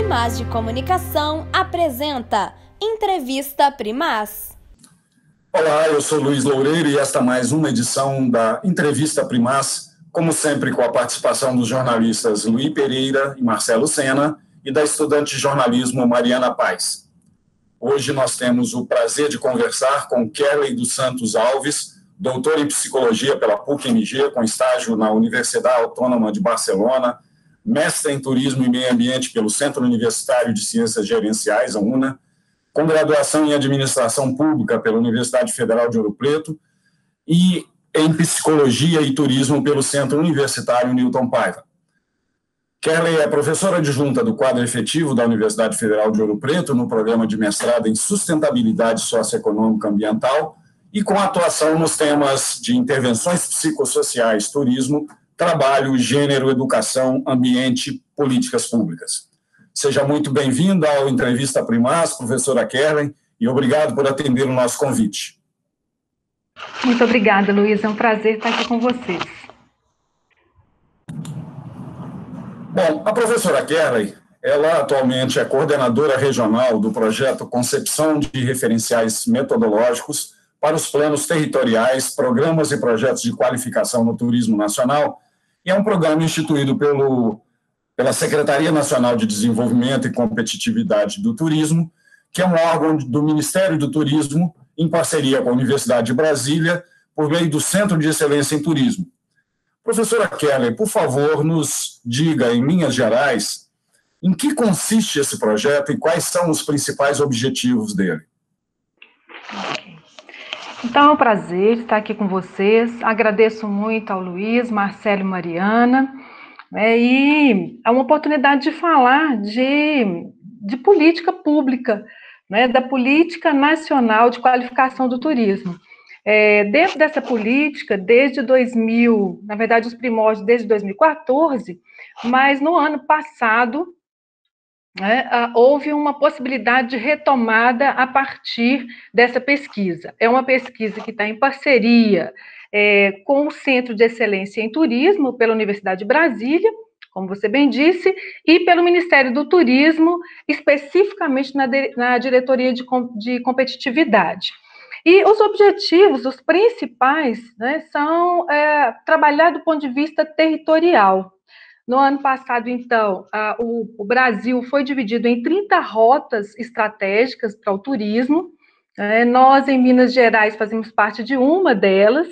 Primaz de Comunicação apresenta Entrevista Primaz. Olá, eu sou Luiz Loureiro e esta é mais uma edição da Entrevista Primaz, como sempre com a participação dos jornalistas Luí Pereira e Marcelo Sena e da estudante de jornalismo Mariana Paz. Hoje nós temos o prazer de conversar com Kerley dos Santos Alves, doutora em psicologia pela PUC-MG, com estágio na Universidade Autônoma de Barcelona, mestre em turismo e meio ambiente pelo Centro Universitário de Ciências Gerenciais, a UNA, com graduação em administração pública pela Universidade Federal de Ouro Preto e em psicologia e turismo pelo Centro Universitário Newton Paiva. Kerley é professora adjunta do quadro efetivo da Universidade Federal de Ouro Preto no programa de mestrado em sustentabilidade socioeconômica ambiental e com atuação nos temas de intervenções psicossociais, turismo, trabalho, gênero, educação, ambiente, políticas públicas. Seja muito bem-vinda ao Entrevista Primaz, professora Kerley, e obrigado por atender o nosso convite. Muito obrigada, Luiz. É um prazer estar aqui com vocês. Bom, a professora Kerley, ela atualmente é coordenadora regional do projeto Concepção de Referenciais Metodológicos para os Planos Territoriais, Programas e Projetos de Qualificação no Turismo Nacional, e é um programa instituído pela Secretaria Nacional de Desenvolvimento e Competitividade do Turismo, que é um órgão do Ministério do Turismo, em parceria com a Universidade de Brasília, por meio do Centro de Excelência em Turismo. Professora Kerley, por favor, nos diga, em linhas gerais, em que consiste esse projeto e quais são os principais objetivos dele. Então, é um prazer estar aqui com vocês. Agradeço muito ao Luiz, Marcelo e Mariana. E é uma oportunidade de falar de política pública, da política nacional de qualificação do turismo. Dentro dessa política, desde 2000, na verdade os primórdios desde 2014, mas no ano passado, houve uma possibilidade de retomada a partir dessa pesquisa. É uma pesquisa que está em parceria com o Centro de Excelência em Turismo, pela Universidade de Brasília, como você bem disse, e pelo Ministério do Turismo, especificamente na Diretoria de Competitividade. E os objetivos, os principais, são trabalhar do ponto de vista territorial. No ano passado, então, o Brasil foi dividido em 30 rotas estratégicas para o turismo. Nós, em Minas Gerais, fazemos parte de uma delas.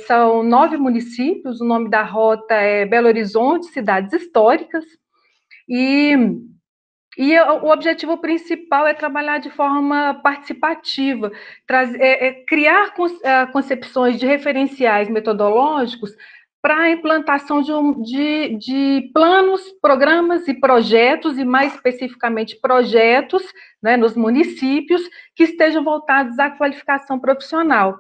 São 9 municípios, o nome da rota é Belo Horizonte, Cidades Históricas. E o objetivo principal é trabalhar de forma participativa, criar concepções de referenciais metodológicos para a implantação de planos, programas e projetos, e mais especificamente projetos, nos municípios, que estejam voltados à qualificação profissional.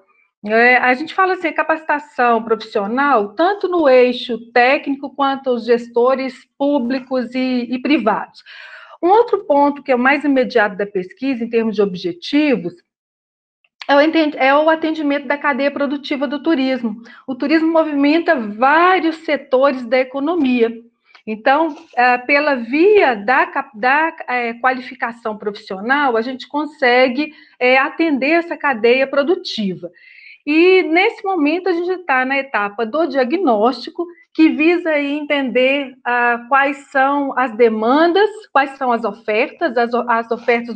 A gente fala assim, capacitação profissional, tanto no eixo técnico, quanto os gestores públicos e privados. Um outro ponto que é o mais imediato da pesquisa, em termos de objetivos, é o atendimento da cadeia produtiva do turismo. O turismo movimenta vários setores da economia. Então, pela via da qualificação profissional, a gente consegue atender essa cadeia produtiva. E, nesse momento, a gente está na etapa do diagnóstico, que visa aí entender quais são as demandas, quais são as ofertas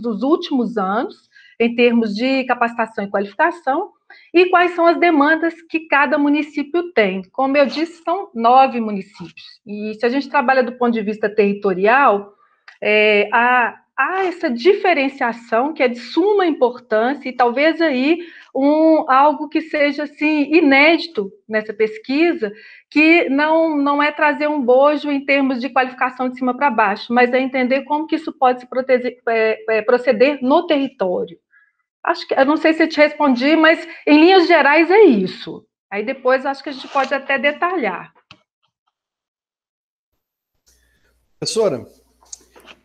dos últimos anos, em termos de capacitação e qualificação, e quais são as demandas que cada município tem. Como eu disse, são 9 municípios. E se a gente trabalha do ponto de vista territorial, há essa diferenciação que é de suma importância, e talvez aí algo que seja assim, inédito nessa pesquisa, que não é trazer um bojo em termos de qualificação de cima para baixo, mas é entender como que isso pode se proceder no território. Eu não sei se eu te respondi, mas em linhas gerais é isso. Aí depois acho que a gente pode até detalhar. Professora,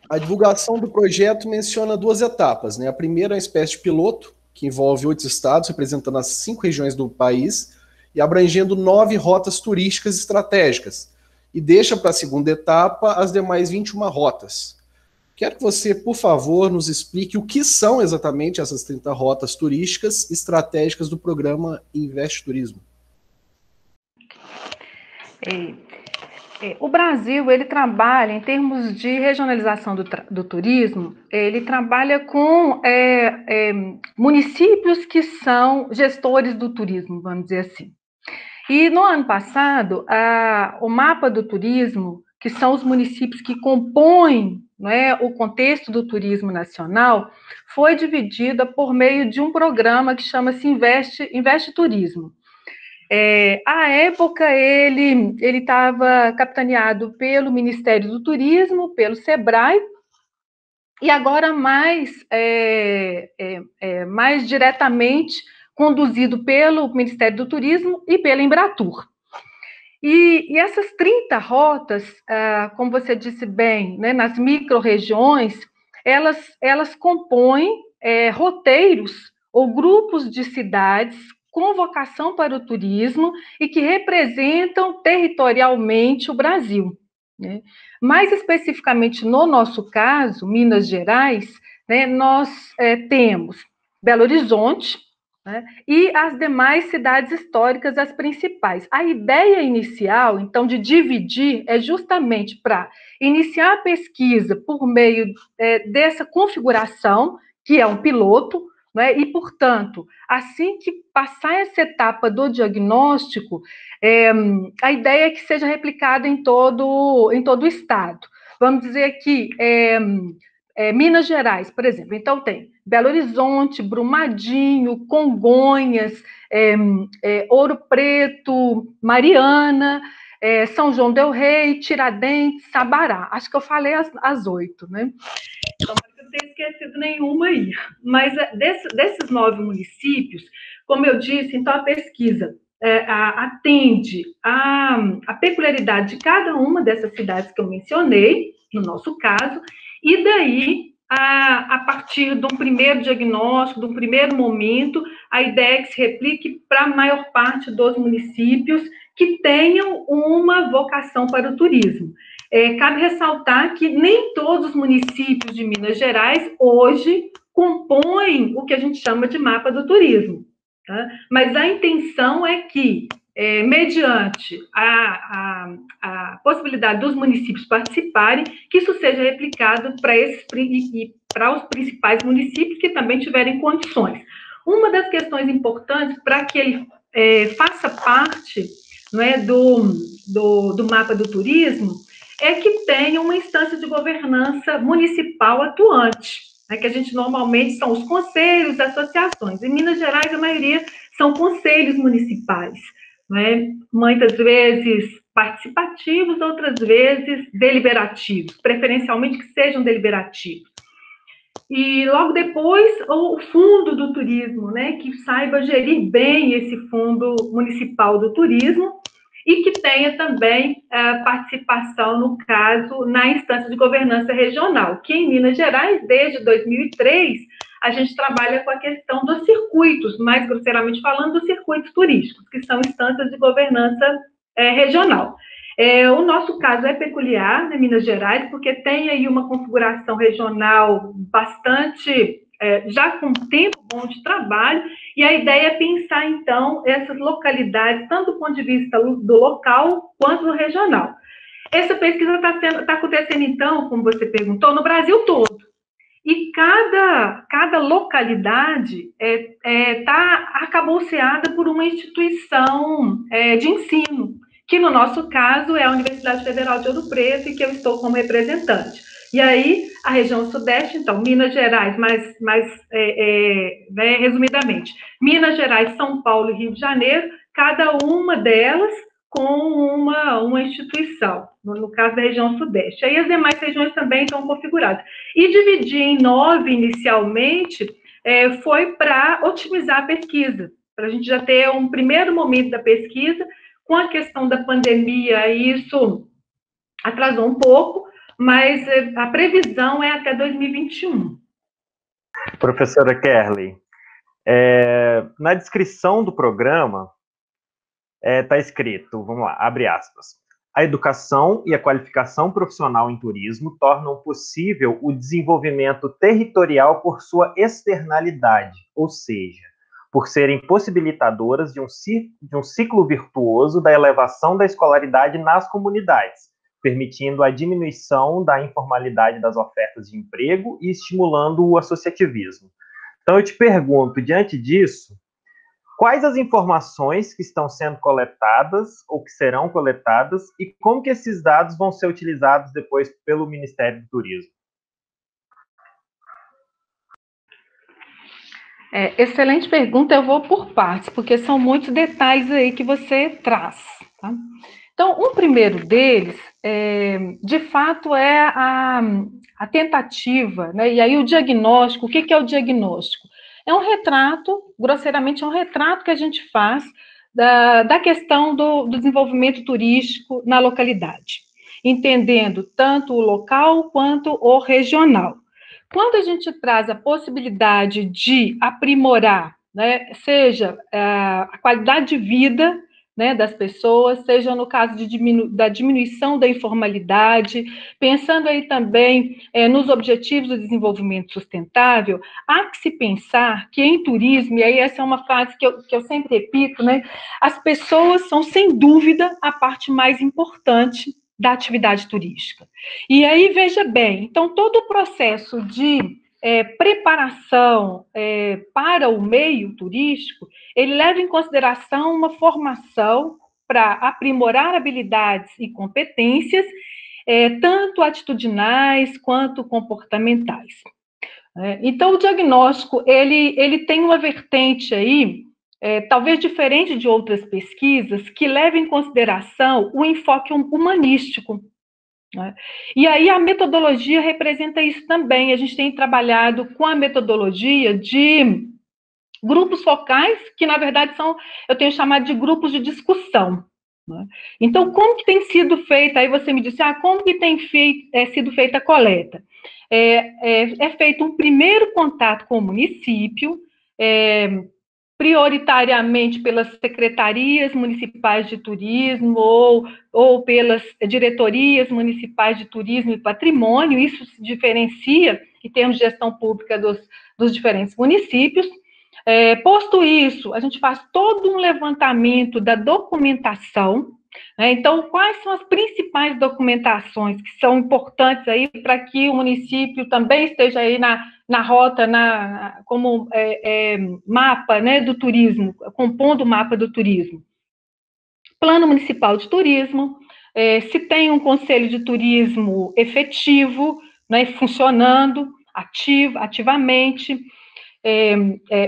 a divulgação do projeto menciona 2 etapas, A primeira é uma espécie de piloto, que envolve 8 estados, representando as 5 regiões do país, e abrangendo 9 rotas turísticas estratégicas, e deixa para a segunda etapa as demais 21 rotas. Quero que você, por favor, nos explique o que são exatamente essas 30 rotas turísticas estratégicas do programa Investe Turismo. O Brasil, ele trabalha, em termos de regionalização do turismo, ele trabalha com municípios que são gestores do turismo, vamos dizer assim. E no ano passado, o mapa do turismo, que são os municípios que compõem, né, o contexto do turismo nacional, foi dividida por meio de um programa que chama-se Investe Turismo. À época, ele estava capitaneado pelo Ministério do Turismo, pelo SEBRAE, e agora mais diretamente conduzido pelo Ministério do Turismo e pela Embratur. E essas 30 rotas, como você disse bem, né, nas micro-regiões, elas compõem roteiros ou grupos de cidades com vocação para o turismo e que representam territorialmente o Brasil, né? Mais especificamente no nosso caso, Minas Gerais, né, nós temos Belo Horizonte, né, e as demais cidades históricas, as principais. A ideia inicial, então, de dividir é justamente para iniciar a pesquisa por meio dessa configuração, que é um piloto, né, e, portanto, assim que passar essa etapa do diagnóstico, a ideia é que seja replicada em todo o estado. Vamos dizer que Minas Gerais, por exemplo, então tem Belo Horizonte, Brumadinho, Congonhas, Ouro Preto, Mariana, São João del Rei, Tiradentes, Sabará. Acho que eu falei as 8, né? Então, não tenho esquecido nenhuma aí. Mas desses 9 municípios, como eu disse, então a pesquisa atende a peculiaridade de cada uma dessas cidades que eu mencionei, no nosso caso, e daí, a partir de um primeiro diagnóstico, de um primeiro momento, a ideia é que se replique para a maior parte dos municípios que tenham uma vocação para o turismo. Cabe ressaltar que nem todos os municípios de Minas Gerais hoje compõem o que a gente chama de mapa do turismo, tá? Mas a intenção é que, mediante a possibilidade dos municípios participarem, que isso seja replicado para os principais municípios que também tiverem condições. Uma das questões importantes para que ele faça parte, não é, do mapa do turismo é que tenha uma instância de governança municipal atuante, né, que a gente normalmente são os conselhos, associações. Em Minas Gerais, a maioria são conselhos municipais, né, muitas vezes participativos, outras vezes deliberativos, preferencialmente que sejam deliberativos. E logo depois, o fundo do turismo, né, que saiba gerir bem esse fundo municipal do turismo e que tenha também participação, no caso, na instância de governança regional, que em Minas Gerais, desde 2003, a gente trabalha com a questão dos circuitos, mais grosseiramente falando, dos circuitos turísticos, que são instâncias de governança regional. O nosso caso é peculiar, né, Minas Gerais, porque tem aí uma configuração regional bastante, já com tempo bom de trabalho, e a ideia é pensar, então, essas localidades, tanto do ponto de vista do local, quanto do regional. Essa pesquisa está acontecendo, então, como você perguntou, no Brasil todo. E cada localidade está acabolceada por uma instituição de ensino, que no nosso caso é a Universidade Federal de Ouro Preto, e que eu estou como representante. E aí, a região sudeste, então, Minas Gerais, resumidamente, Minas Gerais, São Paulo e Rio de Janeiro, cada uma delas com uma instituição, no caso da região sudeste. Aí as demais regiões também estão configuradas. E dividir em 9 inicialmente foi para otimizar a pesquisa, para a gente já ter um primeiro momento da pesquisa. Com a questão da pandemia, isso atrasou um pouco, mas a previsão é até 2021. Professora Kerley, na descrição do programa está escrito, vamos lá, abre aspas, A educação e a qualificação profissional em turismo tornam possível o desenvolvimento territorial por sua externalidade, ou seja, por serem possibilitadoras de um ciclo virtuoso da elevação da escolaridade nas comunidades, permitindo a diminuição da informalidade das ofertas de emprego e estimulando o associativismo. Então, eu te pergunto, diante disso, quais as informações que estão sendo coletadas ou que serão coletadas e como que esses dados vão ser utilizados depois pelo Ministério do Turismo? Excelente pergunta, eu vou por partes, porque são muitos detalhes aí que você traz, tá? Então, um primeiro deles, de fato, é a tentativa, né? E aí o diagnóstico, o que é o diagnóstico? É um retrato, grosseiramente, é um retrato que a gente faz da questão do desenvolvimento turístico na localidade, entendendo tanto o local quanto o regional. Quando a gente traz a possibilidade de aprimorar, né, seja a qualidade de vida, né, das pessoas, seja no caso da diminuição da informalidade, pensando aí também nos objetivos do desenvolvimento sustentável, há que se pensar que em turismo, e aí essa é uma frase que eu sempre repito, né, as pessoas são, sem dúvida, a parte mais importante da atividade turística. E aí, veja bem, então todo o processo de preparação para o meio turístico, ele leva em consideração uma formação para aprimorar habilidades e competências, tanto atitudinais quanto comportamentais. Então, o diagnóstico, ele tem uma vertente aí, talvez diferente de outras pesquisas, que leva em consideração o enfoque humanístico. Né? E aí a metodologia representa isso também. A gente tem trabalhado com a metodologia de grupos focais, que na verdade eu tenho chamado de grupos de discussão. Né? Então, como que tem sido feita? Aí você me disse, como que tem sido feita a coleta? É feito um primeiro contato com o município, prioritariamente pelas secretarias municipais de turismo ou pelas diretorias municipais de turismo e patrimônio. Isso se diferencia em termos de gestão pública dos diferentes municípios. Posto isso, a gente faz todo um levantamento da documentação. Então, quais são as principais documentações que são importantes aí para que o município também esteja aí na rota, como mapa, né, do turismo, compondo o mapa do turismo? Plano Municipal de Turismo, se tem um conselho de turismo efetivo, né, funcionando ativamente,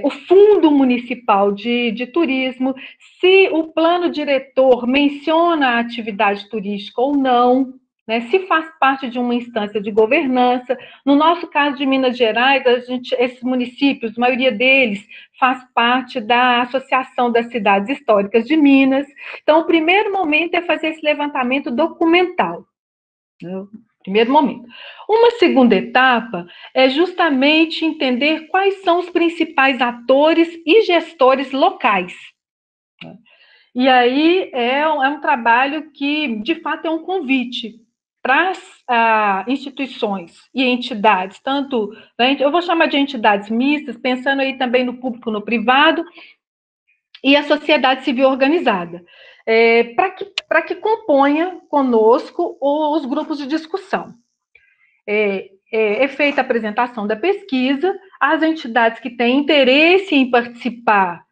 o Fundo Municipal de Turismo, se o plano diretor menciona a atividade turística ou não, né, se faz parte de uma instância de governança. No nosso caso de Minas Gerais, esses municípios, a maioria deles, faz parte da Associação das Cidades Históricas de Minas. Então, o primeiro momento é fazer esse levantamento documental. Primeiro momento. Uma segunda etapa é justamente entender quais são os principais atores e gestores locais. E aí é um trabalho que, de fato, é um convite para as instituições e entidades, tanto, né, eu vou chamar de entidades mistas, pensando aí também no público, no privado, e a sociedade civil organizada, para que componha conosco os grupos de discussão. É feita a apresentação da pesquisa, as entidades que têm interesse em participar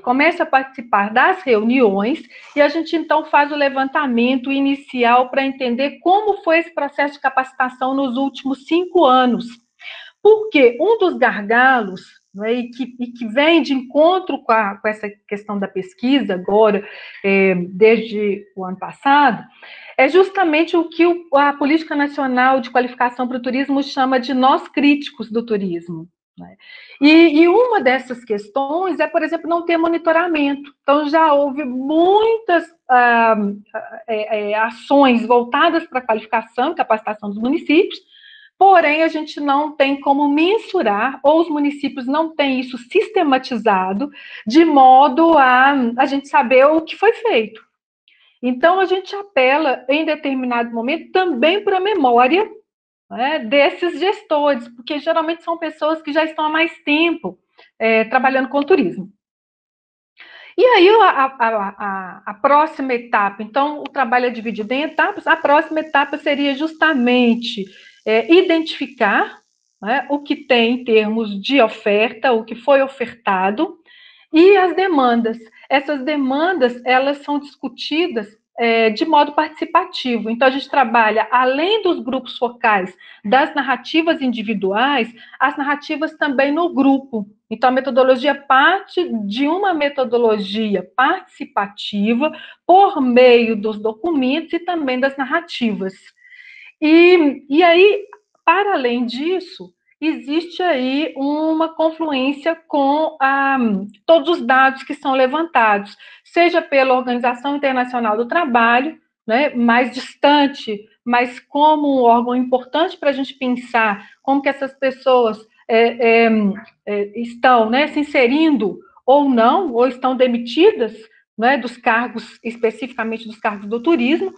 começam a participar das reuniões, e a gente então faz o levantamento inicial para entender como foi esse processo de capacitação nos últimos 5 anos. Porque um dos gargalos, né, e que vem de encontro com essa questão da pesquisa agora, desde o ano passado, é justamente o que a Política Nacional de Qualificação para o Turismo chama de nós críticos do turismo. Né? E uma dessas questões é, por exemplo, não ter monitoramento. Então, já houve muitas ações voltadas para a qualificação e capacitação dos municípios, porém, a gente não tem como mensurar, ou os municípios não têm isso sistematizado, de modo a gente saber o que foi feito. Então, a gente apela, em determinado momento, também para a memória, né, desses gestores, porque geralmente são pessoas que já estão há mais tempo trabalhando com turismo. E aí, a próxima etapa, então, o trabalho é dividido em etapas, a próxima etapa seria justamente identificar, né, o que tem em termos de oferta, o que foi ofertado, e as demandas. Essas demandas, elas são discutidas de modo participativo. Então, a gente trabalha, além dos grupos focais, das narrativas individuais, as narrativas também no grupo. Então, a metodologia parte de uma metodologia participativa por meio dos documentos e também das narrativas. E aí, para além disso, existe aí uma confluência com todos os dados que são levantados, seja pela Organização Internacional do Trabalho, né, mais distante, mas como um órgão importante para a gente pensar como que essas pessoas estão, né, se inserindo ou não, ou estão demitidas, né, dos cargos, especificamente dos cargos do turismo,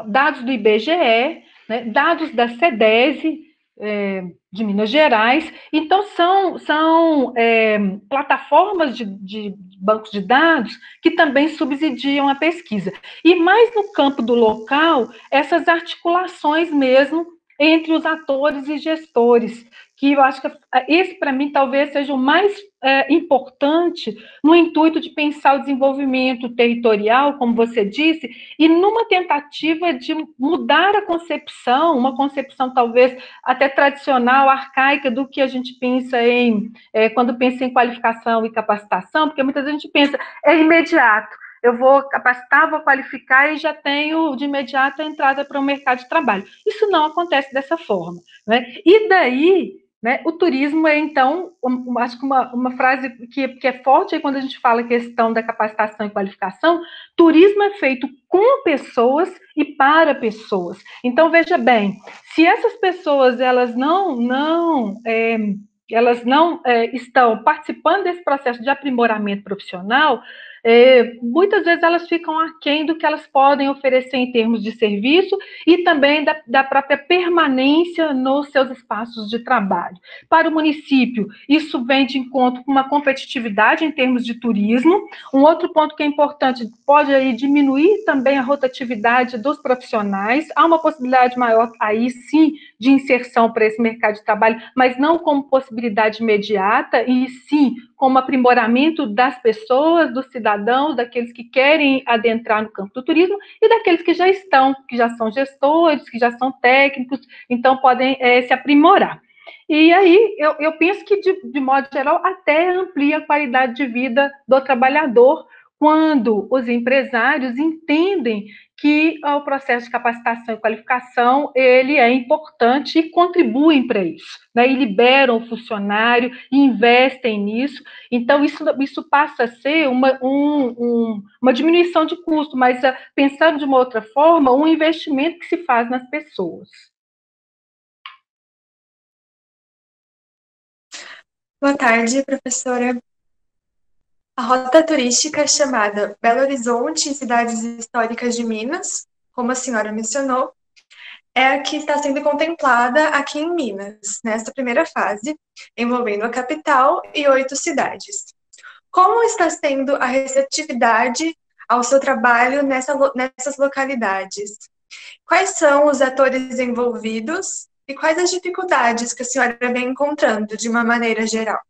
dados do IBGE, né, dados da CEDESE, de Minas Gerais. Então, são plataformas de bancos de dados que também subsidiam a pesquisa. E mais no campo do local, essas articulações mesmo entre os atores e gestores, que eu acho que esse, para mim, talvez seja o mais importante no intuito de pensar o desenvolvimento territorial, como você disse, e numa tentativa de mudar a concepção, uma concepção talvez até tradicional, arcaica, do que a gente pensa quando pensa em qualificação e capacitação, porque muitas vezes a gente pensa, é imediato, eu vou capacitar, vou qualificar e já tenho de imediato a entrada para o mercado de trabalho. Isso não acontece dessa forma, né? E daí, né, o turismo é, então, acho que uma frase que é forte aí quando a gente fala a questão da capacitação e qualificação, turismo é feito com pessoas e para pessoas. Então, veja bem, se essas pessoas elas não estão participando desse processo de aprimoramento profissional, muitas vezes elas ficam aquém do que elas podem oferecer em termos de serviço e também da própria permanência nos seus espaços de trabalho. Para o município, isso vem de encontro com uma competitividade em termos de turismo. Um outro ponto que é importante, pode aí diminuir também a rotatividade dos profissionais, há uma possibilidade maior, aí sim, de inserção para esse mercado de trabalho, mas não como possibilidade imediata, e sim como aprimoramento das pessoas, dos cidadãos, daqueles que querem adentrar no campo do turismo e daqueles que já estão, que já são gestores, que já são técnicos, então podem se aprimorar. E aí, eu penso que, de modo geral, até amplia a qualidade de vida do trabalhador, quando os empresários entendem que o processo de capacitação e qualificação, ele é importante e contribuem para isso, né? E liberam o funcionário, e investem nisso. Então, isso passa a ser uma diminuição de custo, mas, pensando de uma outra forma, um investimento que se faz nas pessoas. Boa tarde, professora. A rota turística chamada Belo Horizonte e Cidades Históricas de Minas, como a senhora mencionou, é a que está sendo contemplada aqui em Minas, nesta primeira fase, envolvendo a capital e 8 cidades. Como está sendo a receptividade ao seu trabalho nessas localidades? Quais são os atores envolvidos e quais as dificuldades que a senhora vem encontrando de uma maneira geral?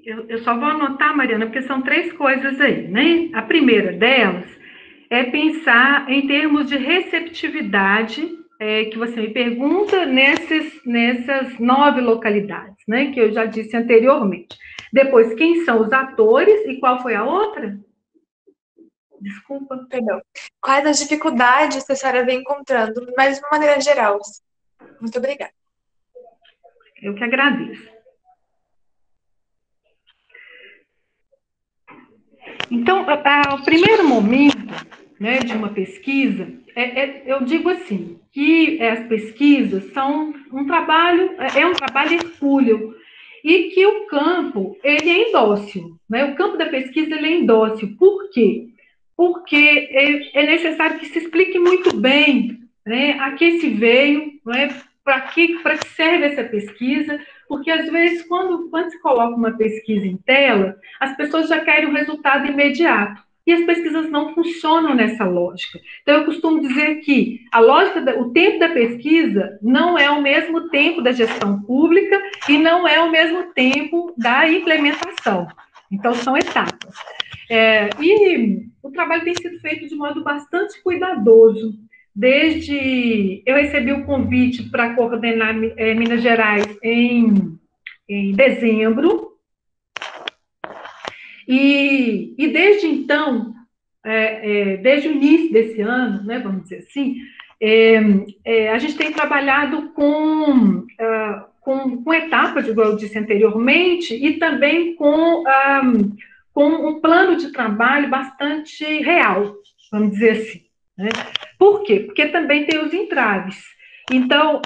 Eu só vou anotar, Mariana, porque são 3 coisas aí, né? A primeira delas é pensar em termos de receptividade, que você me pergunta, nessas 9 localidades, né? Que eu já disse anteriormente. Depois, quem são os atores e qual foi a outra? Desculpa. Perdão. Quais as dificuldades que a senhora vem encontrando, mas de uma maneira geral? Muito obrigada. Eu que agradeço. Então, o primeiro momento, né, de uma pesquisa, eu digo assim, que as pesquisas são um trabalho hercúleo, e que o campo, ele é indócil, né? O campo da pesquisa, ele é indócil. Por quê? Porque é necessário que se explique muito bem, né, a que se veio, né, para que serve essa pesquisa, porque às vezes quando se coloca uma pesquisa em tela, as pessoas já querem o resultado imediato. E as pesquisas não funcionam nessa lógica. Então, eu costumo dizer que a lógica, o tempo da pesquisa não é o mesmo tempo da gestão pública e não é o mesmo tempo da implementação. Então, são etapas. E o trabalho tem sido feito de modo bastante cuidadoso. Desde eu recebi o convite para coordenar Minas Gerais em dezembro, e desde então, desde o início desse ano, né, vamos dizer assim, a gente tem trabalhado com etapas, igual eu disse anteriormente, e também com um plano de trabalho bastante real, vamos dizer assim, né? Por quê? Porque também tem os entraves. Então,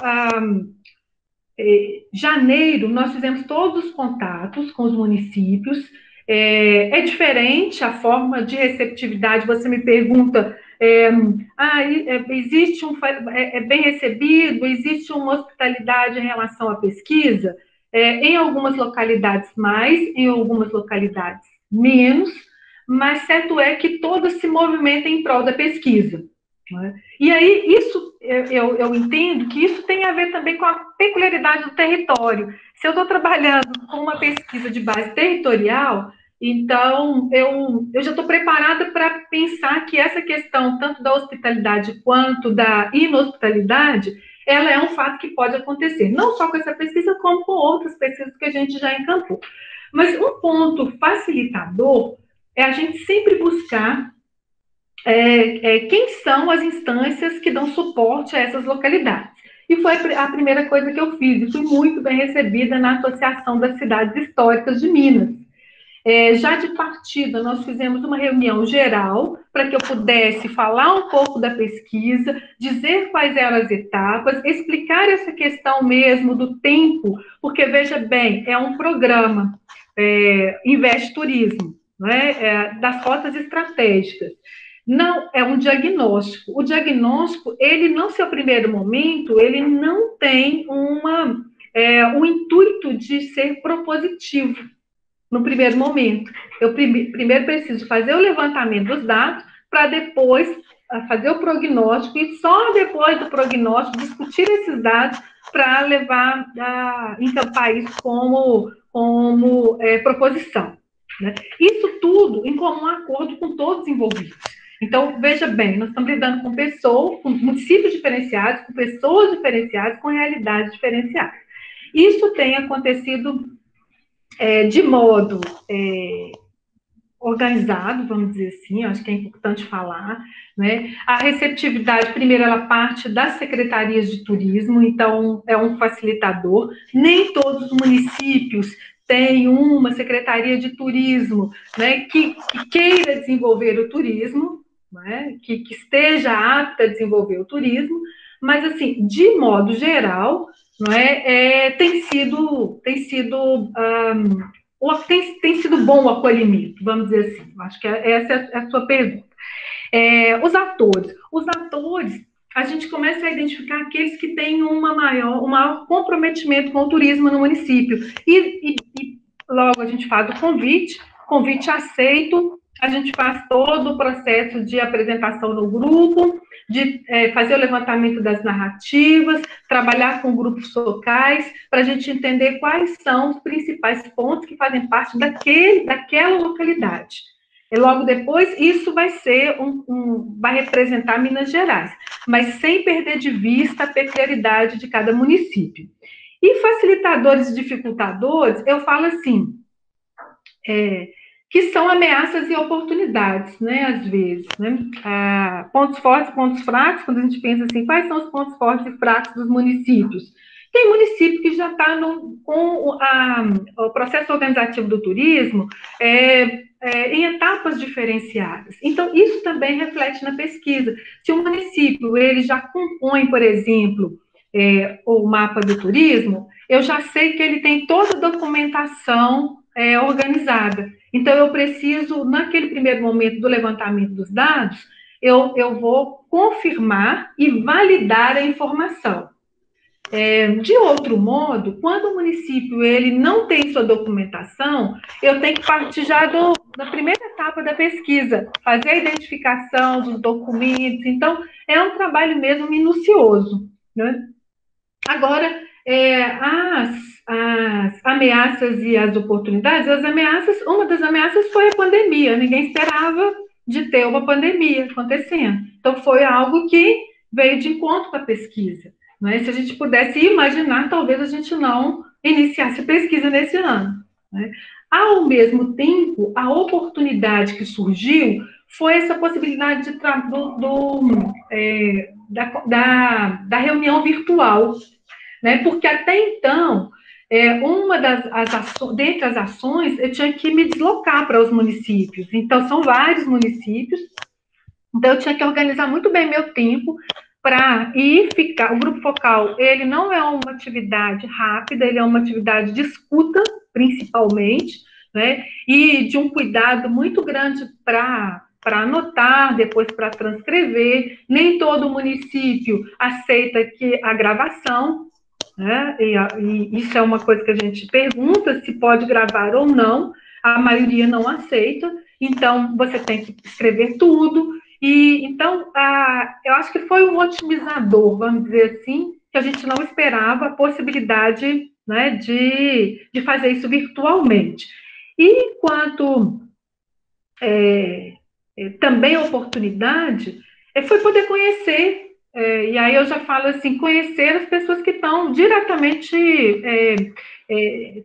janeiro, nós fizemos todos os contatos com os municípios. É diferente a forma de receptividade. Você me pergunta, existe bem recebido, existe uma hospitalidade em relação à pesquisa? Em algumas localidades mais, em algumas localidades menos, mas certo é que todos se movimentam em prol da pesquisa. Né? E aí, isso, eu entendo que isso tem a ver também com a peculiaridade do território. Se eu estou trabalhando com uma pesquisa de base territorial, então eu já estou preparada para pensar que essa questão, tanto da hospitalidade quanto da inhospitalidade, ela é um fato que pode acontecer, não só com essa pesquisa, como com outras pesquisas que a gente já encampou. Mas um ponto facilitador é a gente sempre buscar quem são as instâncias que dão suporte a essas localidades. E foi a primeira coisa que eu fiz, e fui muito bem recebida na Associação das Cidades Históricas de Minas. Já de partida, nós fizemos uma reunião geral para que eu pudesse falar um pouco da pesquisa, dizer quais eram as etapas, explicar essa questão mesmo do tempo, porque, veja bem, é um programa, Investe Turismo, né, das rotas estratégicas. Não, é um diagnóstico. O diagnóstico, ele, no seu primeiro momento, ele não tem um intuito de ser propositivo. No primeiro momento, eu primeiro preciso fazer o levantamento dos dados para depois fazer o prognóstico e só depois do prognóstico discutir esses dados para levar encampar isso como proposição. Né? Isso tudo em comum acordo com todos os envolvidos. Então, veja bem, nós estamos lidando com pessoas, com municípios diferenciados, com pessoas diferenciadas, com realidades diferenciadas. Isso tem acontecido de modo organizado, vamos dizer assim, acho que é importante falar, né? A receptividade, primeiro, ela parte das secretarias de turismo, então é um facilitador. Nem todos os municípios têm uma secretaria de turismo, né, que queira desenvolver o turismo, né, que esteja apta a desenvolver o turismo, mas, assim, de modo geral, não tem sido bom o acolhimento, vamos dizer assim. Acho que essa é a sua pergunta. Os atores, a gente começa a identificar aqueles que têm um maior comprometimento com o turismo no município. E logo a gente faz o convite aceito, a gente faz todo o processo de apresentação no grupo, de fazer o levantamento das narrativas, trabalhar com grupos locais, para a gente entender quais são os principais pontos que fazem parte daquela localidade. E logo depois, isso vai ser vai representar Minas Gerais, mas sem perder de vista a peculiaridade de cada município. E facilitadores e dificultadores, eu falo assim, que são ameaças e oportunidades, né, às vezes, né? Pontos fortes, pontos fracos, quando a gente pensa assim, quais são os pontos fortes e fracos dos municípios? Tem município que já está com o processo organizativo do turismo em etapas diferenciadas. Então, isso também reflete na pesquisa. Se o município ele já compõe, por exemplo, o mapa do turismo, eu já sei que ele tem toda a documentação organizada. Então, eu preciso, naquele primeiro momento do levantamento dos dados, eu vou confirmar e validar a informação. De outro modo, quando o município ele não tem sua documentação, eu tenho que partir já da primeira etapa da pesquisa, fazer a identificação dos documentos. Então, é um trabalho mesmo minucioso, né? Agora, as ameaças e as oportunidades, uma das ameaças foi a pandemia, ninguém esperava de ter uma pandemia acontecendo. Então, foi algo que veio de encontro com a pesquisa. Né? Se a gente pudesse imaginar, talvez a gente não iniciasse pesquisa nesse ano. Né? Ao mesmo tempo, a oportunidade que surgiu foi essa possibilidade da reunião virtual, né? Porque até então, dentre as ações, eu tinha que me deslocar para os municípios. Então, são vários municípios, então eu tinha que organizar muito bem meu tempo para ir ficar. O grupo focal, ele não é uma atividade rápida, ele é uma atividade de escuta, principalmente, né? E de um cuidado muito grande para anotar, depois para transcrever. Nem todo município aceita a gravação, né? E isso é uma coisa que a gente pergunta, se pode gravar ou não. A maioria não aceita, então você tem que escrever tudo. E, então, eu acho que foi um otimizador, vamos dizer assim, que a gente não esperava a possibilidade, né, de fazer isso virtualmente. E quanto também a oportunidade, foi poder conhecer, e aí eu já falo assim, conhecer as pessoas que estão diretamente,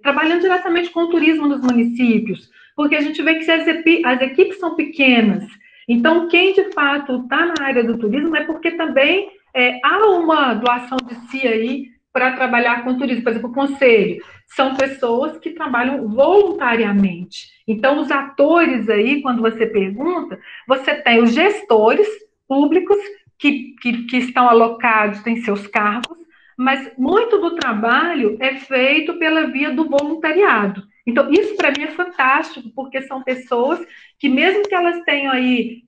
trabalhando diretamente com o turismo nos municípios, porque a gente vê que as equipes são pequenas. Então, quem de fato está na área do turismo é porque também há uma doação de si aí para trabalhar com turismo. Por exemplo, o conselho são pessoas que trabalham voluntariamente. Então, os atores aí, quando você pergunta, você tem os gestores públicos que estão alocados em seus cargos, mas muito do trabalho é feito pela via do voluntariado. Então, isso para mim é fantástico, porque são pessoas que, mesmo que elas tenham aí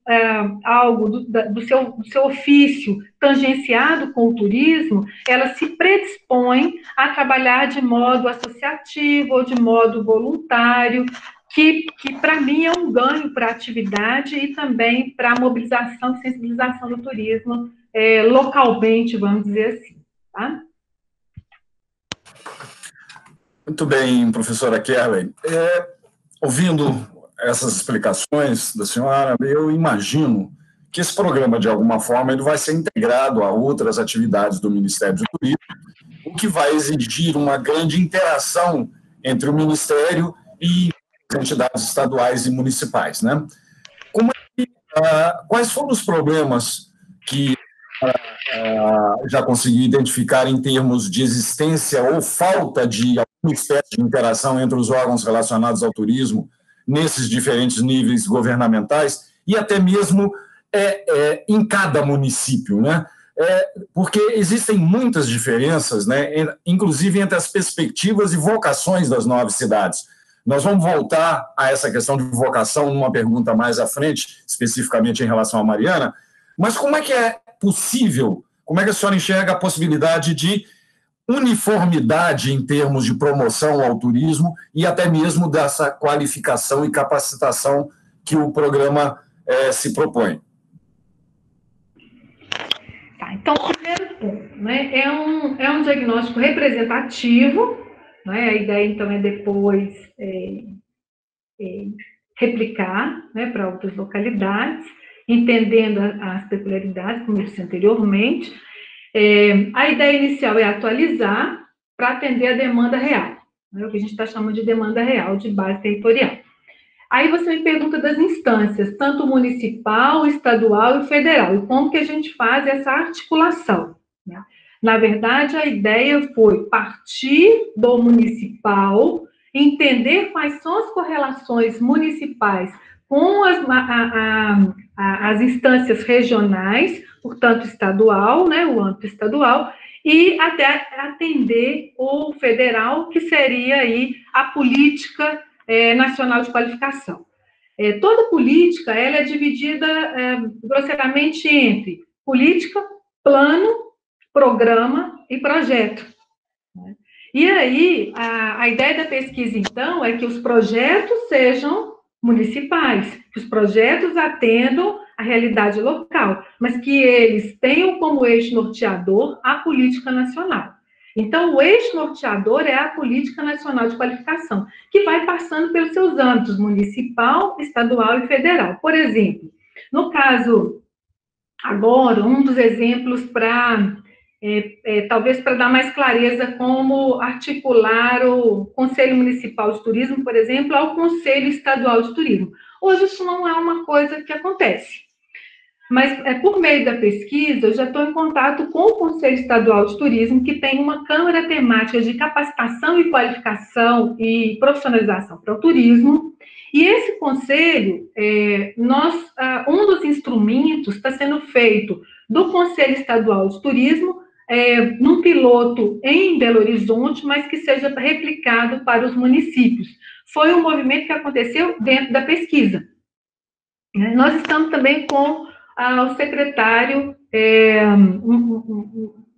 algo do seu ofício tangenciado com o turismo, elas se predispõem a trabalhar de modo associativo ou de modo voluntário, que para mim é um ganho para a atividade e também para a mobilização e sensibilização do turismo localmente, vamos dizer assim, tá? Muito bem, professora Kerley. Ouvindo essas explicações da senhora, eu imagino que esse programa, de alguma forma, ele vai ser integrado a outras atividades do Ministério do Turismo, o que vai exigir uma grande interação entre o Ministério e as entidades estaduais e municipais, né? Quais foram os problemas que já conseguiu identificar em termos de existência ou falta de alguma espécie de interação entre os órgãos relacionados ao turismo nesses diferentes níveis governamentais e até mesmo em cada município, né? Porque existem muitas diferenças, né, inclusive entre as perspectivas e vocações das 9 cidades. Nós vamos voltar a essa questão de vocação numa pergunta mais à frente, especificamente em relação à Mariana, mas como é que é possível, como é que a senhora enxerga a possibilidade de uniformidade em termos de promoção ao turismo e até mesmo dessa qualificação e capacitação que o programa se propõe? Tá, então, o primeiro ponto, né, é um diagnóstico representativo, né, a ideia, então, é depois replicar, né, para outras localidades, entendendo as peculiaridades, como eu disse anteriormente. A ideia inicial é atualizar para atender a demanda real, né, o que a gente está chamando de demanda real, de base territorial. Aí você me pergunta das instâncias, tanto municipal, estadual e federal, e como que a gente faz essa articulação, né? Na verdade, a ideia foi partir do municipal, entender quais são as correlações municipais com as instâncias regionais, portanto, estadual, né, o âmbito estadual, e até atender o federal, que seria aí a Política Nacional de Qualificação. Toda política, ela é dividida grosseiramente entre política, plano, programa e projeto. E aí, a ideia da pesquisa, então, é que os projetos sejam municipais, que os projetos atendam à realidade local, mas que eles tenham como eixo norteador a política nacional. Então, o eixo norteador é a Política Nacional de Qualificação, que vai passando pelos seus âmbitos municipal, estadual e federal. Por exemplo, no caso, agora, um dos exemplos para... talvez para dar mais clareza como articular o Conselho Municipal de Turismo, por exemplo, ao Conselho Estadual de Turismo. Hoje isso não é uma coisa que acontece, mas por meio da pesquisa eu já estou em contato com o Conselho Estadual de Turismo, que tem uma câmara temática de capacitação e qualificação e profissionalização para o turismo, e esse conselho, um dos instrumentos está sendo feito do Conselho Estadual de Turismo, num piloto em Belo Horizonte, mas que seja replicado para os municípios. Foi um movimento que aconteceu dentro da pesquisa. Nós estamos também com o secretário,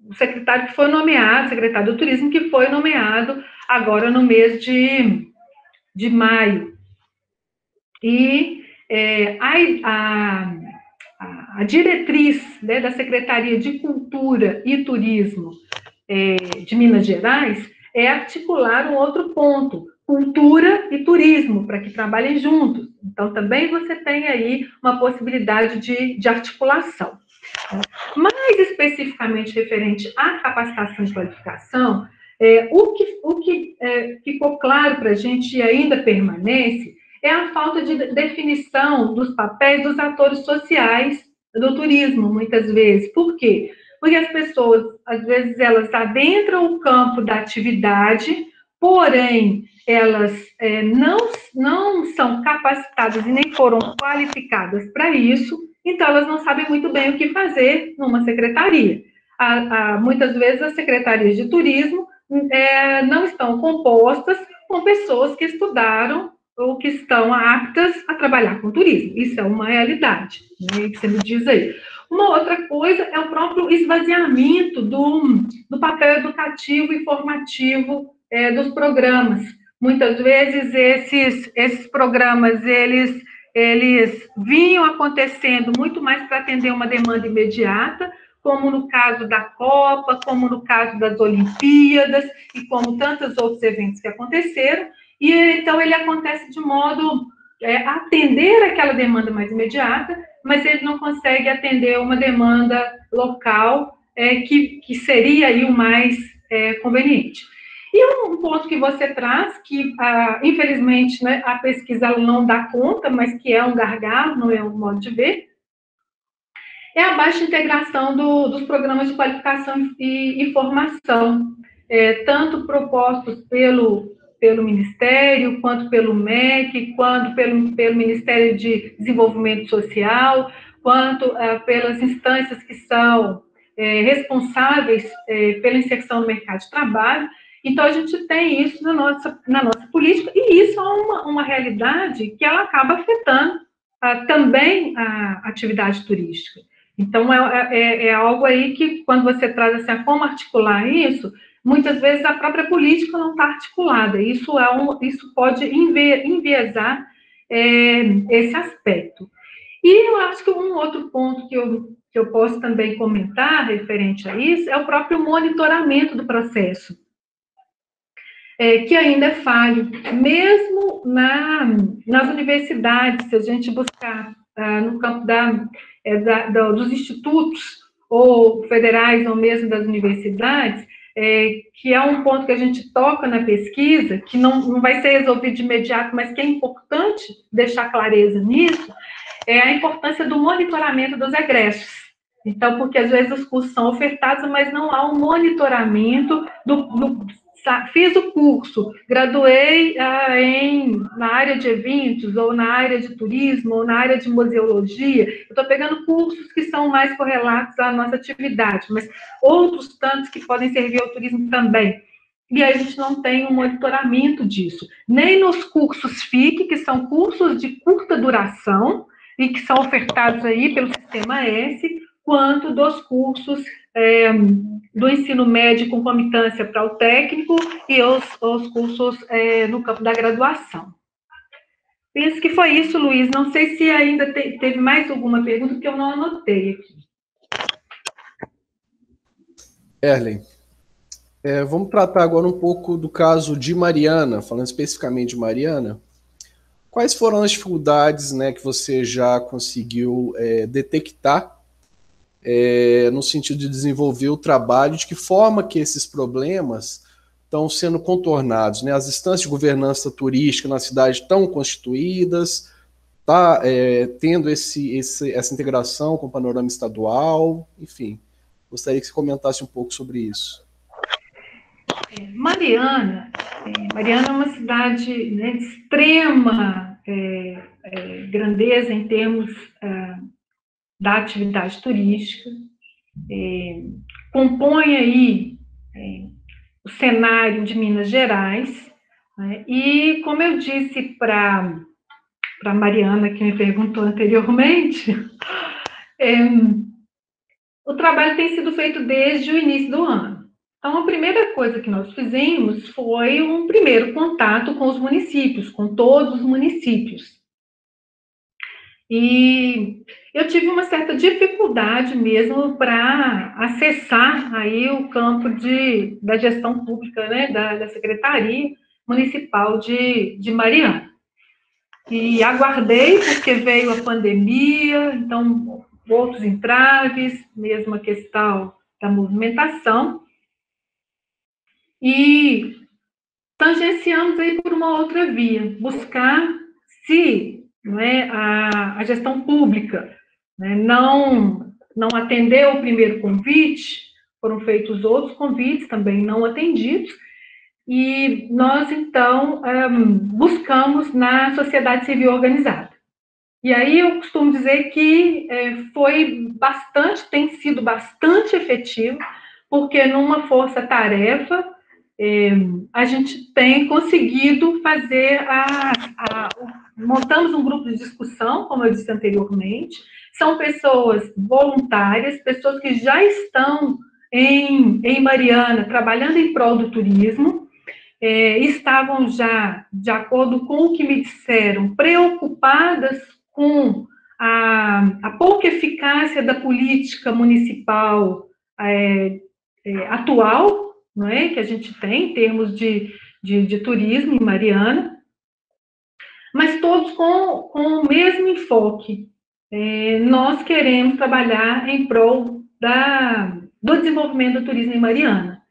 o secretário que foi nomeado, secretário do Turismo, que foi nomeado agora no mês de maio. E a diretriz, né, da Secretaria de Cultura e Turismo de Minas Gerais é articular um outro ponto, cultura e turismo, para que trabalhem juntos. Então, também você tem aí uma possibilidade de articulação. Mais especificamente referente à capacitação e qualificação, o que ficou claro para a gente e ainda permanece é a falta de definição dos papéis dos atores sociais do turismo, muitas vezes. Por quê? Porque as pessoas, às vezes, elas adentram o campo da atividade, porém, elas não são capacitadas e nem foram qualificadas para isso, então elas não sabem muito bem o que fazer numa secretaria. Muitas vezes, as secretarias de turismo não estão compostas com pessoas que estudaram ou que estão aptas a trabalhar com turismo. Isso é uma realidade, né, que você me diz aí. Uma outra coisa é o próprio esvaziamento do papel educativo e formativo dos programas. Muitas vezes esses programas, eles vinham acontecendo muito mais para atender uma demanda imediata, como no caso da Copa, como no caso das Olimpíadas, e como tantos outros eventos que aconteceram, e então ele acontece de modo a atender aquela demanda mais imediata, mas ele não consegue atender uma demanda local que seria aí o mais conveniente. E um ponto que você traz, que infelizmente, né, a pesquisa não dá conta, mas que é um gargalo, não é um modo de ver, é a baixa integração dos programas de qualificação e formação, tanto propostos pelo Ministério, quanto pelo MEC, quanto pelo Ministério de Desenvolvimento Social, quanto pelas instâncias que são responsáveis pela inserção no mercado de trabalho. Então, a gente tem isso na nossa política, e isso é uma realidade que ela acaba afetando também a atividade turística. Então, é algo aí que, quando você traz assim, como articular isso, muitas vezes a própria política não está articulada. Isso pode enviesar esse aspecto. E eu acho que um outro ponto que eu posso também comentar referente a isso é o próprio monitoramento do processo, que ainda é falho. Mesmo nas universidades, se a gente buscar no campo dos institutos, ou federais, ou mesmo das universidades, que é um ponto que a gente toca na pesquisa, que não vai ser resolvido de imediato, mas que é importante deixar clareza nisso, é a importância do monitoramento dos egressos. Então, porque às vezes os cursos são ofertados, mas não há um monitoramento fiz o curso, graduei na área de eventos, ou na área de turismo, ou na área de museologia. Eu estou pegando cursos que são mais correlatos à nossa atividade, mas outros tantos que podem servir ao turismo também. E aí a gente não tem um monitoramento disso. Nem nos cursos FIC, que são cursos de curta duração, e que são ofertados aí pelo Sistema S, quanto dos cursos do ensino médio com concomitância para o técnico e os cursos no campo da graduação. Penso que foi isso, Luiz. Não sei se ainda teve mais alguma pergunta, que eu não anotei aqui. Erlen, vamos tratar agora um pouco do caso de Mariana, falando especificamente de Mariana. Quais foram as dificuldades, né, que você já conseguiu detectar no sentido de desenvolver o trabalho, de que forma que esses problemas estão sendo contornados, né? As instâncias de governança turística na cidade estão constituídas, está tendo essa integração com o panorama estadual, enfim. Gostaria que você comentasse um pouco sobre isso. Mariana é uma cidade, né, de extrema grandeza em termos da atividade turística, compõe aí o cenário de Minas Gerais, né, e como eu disse para Mariana, que me perguntou anteriormente, o trabalho tem sido feito desde o início do ano. Então, a primeira coisa que nós fizemos foi um primeiro contato com os municípios, com todos os municípios. E eu tive uma certa dificuldade mesmo para acessar aí o campo da gestão pública, né, da Secretaria Municipal de Mariana. E aguardei, porque veio a pandemia, então outros entraves, mesmo a questão da movimentação, e tangenciamos aí por uma outra via, buscar se, né, a gestão pública, né, não atendeu o primeiro convite, foram feitos outros convites também não atendidos, e nós, então, buscamos na sociedade civil organizada. E aí eu costumo dizer que tem sido bastante efetivo, porque numa força-tarefa, a gente tem conseguido fazer montamos um grupo de discussão, como eu disse anteriormente, são pessoas voluntárias, pessoas que já estão em Mariana, trabalhando em prol do turismo, estavam já, de acordo com o que me disseram, preocupadas com a pouca eficácia da política municipal atual, não é, que a gente tem em termos de turismo em Mariana, mas todos com o mesmo enfoque. Nós queremos trabalhar em prol do desenvolvimento do turismo em Mariana.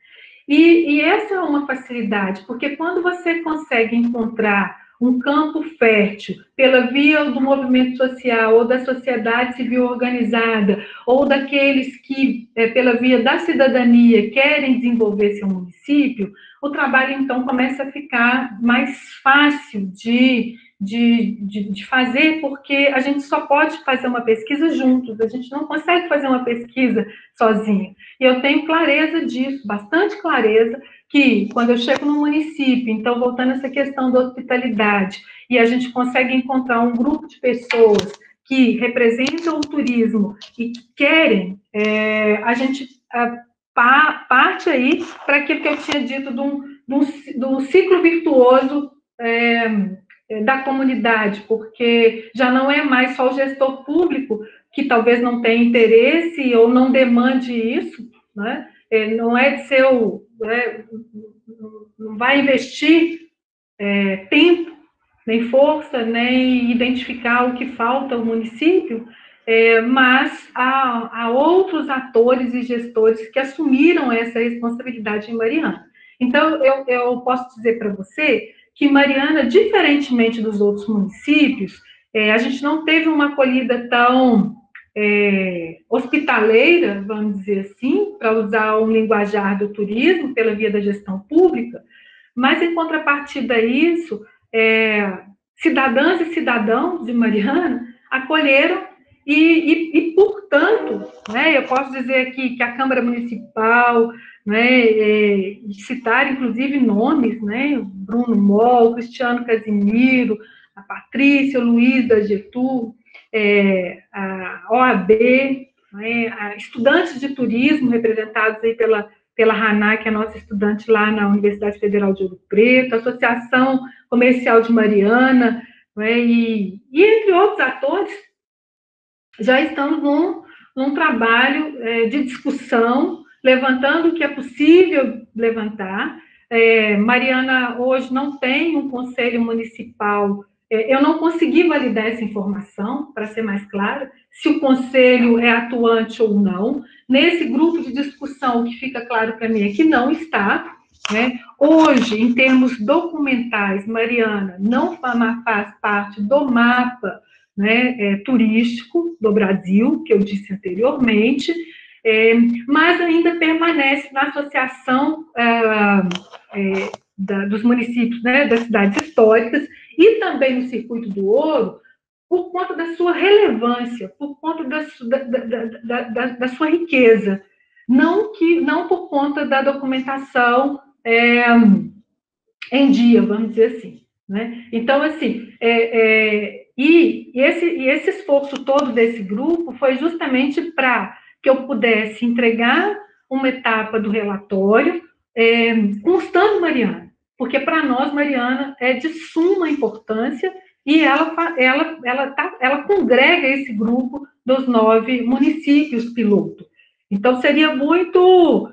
E essa é uma facilidade, porque quando você consegue encontrar um campo fértil pela via do movimento social, ou da sociedade civil organizada, ou daqueles que, pela via da cidadania, querem desenvolver seu município, o trabalho, então, começa a ficar mais fácil de fazer, porque a gente só pode fazer uma pesquisa juntos, a gente não consegue fazer uma pesquisa sozinho. E eu tenho clareza disso, bastante clareza, que quando eu chego no município, então, voltando a essa questão da hospitalidade, e a gente consegue encontrar um grupo de pessoas que representam o turismo e que querem, a gente parte aí para aquilo que eu tinha dito do ciclo virtuoso da comunidade, porque já não é mais só o gestor público que talvez não tenha interesse ou não demande isso, né? Não é de ser não vai investir tempo, nem força, nem identificar o que falta ao município, mas há outros atores e gestores que assumiram essa responsabilidade em Mariana. Então, eu posso dizer para você que Mariana, diferentemente dos outros municípios, a gente não teve uma acolhida tão hospitaleira, vamos dizer assim, para usar um linguajar do turismo, pela via da gestão pública, Mas, em contrapartida a isso, cidadãs e cidadãos de Mariana acolheram portanto, né, eu posso dizer aqui que a Câmara Municipal, né, citar inclusive nomes, né, Bruno Moll, Cristiano Casimiro, a Patrícia, o Luiz da Getú, a OAB, né, estudantes de turismo representados aí pela Haná, que é a nossa estudante lá na Universidade Federal de Ouro Preto, a Associação Comercial de Mariana, né, e entre outros atores, já estamos num trabalho de discussão, levantando o que é possível levantar. Mariana hoje não tem um conselho municipal, eu não consegui validar essa informação, para ser mais clara, se o conselho é atuante ou não. Nesse grupo de discussão, o que fica claro para mim é que não está, né? Hoje, em termos documentais, Mariana não faz parte do mapa, né, turístico do Brasil, que eu disse anteriormente, mas ainda permanece na associação dos municípios, né, das cidades históricas, e também no Circuito do Ouro, por conta da sua relevância, por conta da sua riqueza, não por conta da documentação em dia, vamos dizer assim, né? Então, assim, esse esforço todo desse grupo foi justamente para que eu pudesse entregar uma etapa do relatório constando Mariana, porque para nós, Mariana, é de suma importância e ela congrega esse grupo dos 9 municípios piloto. Então, seria muito,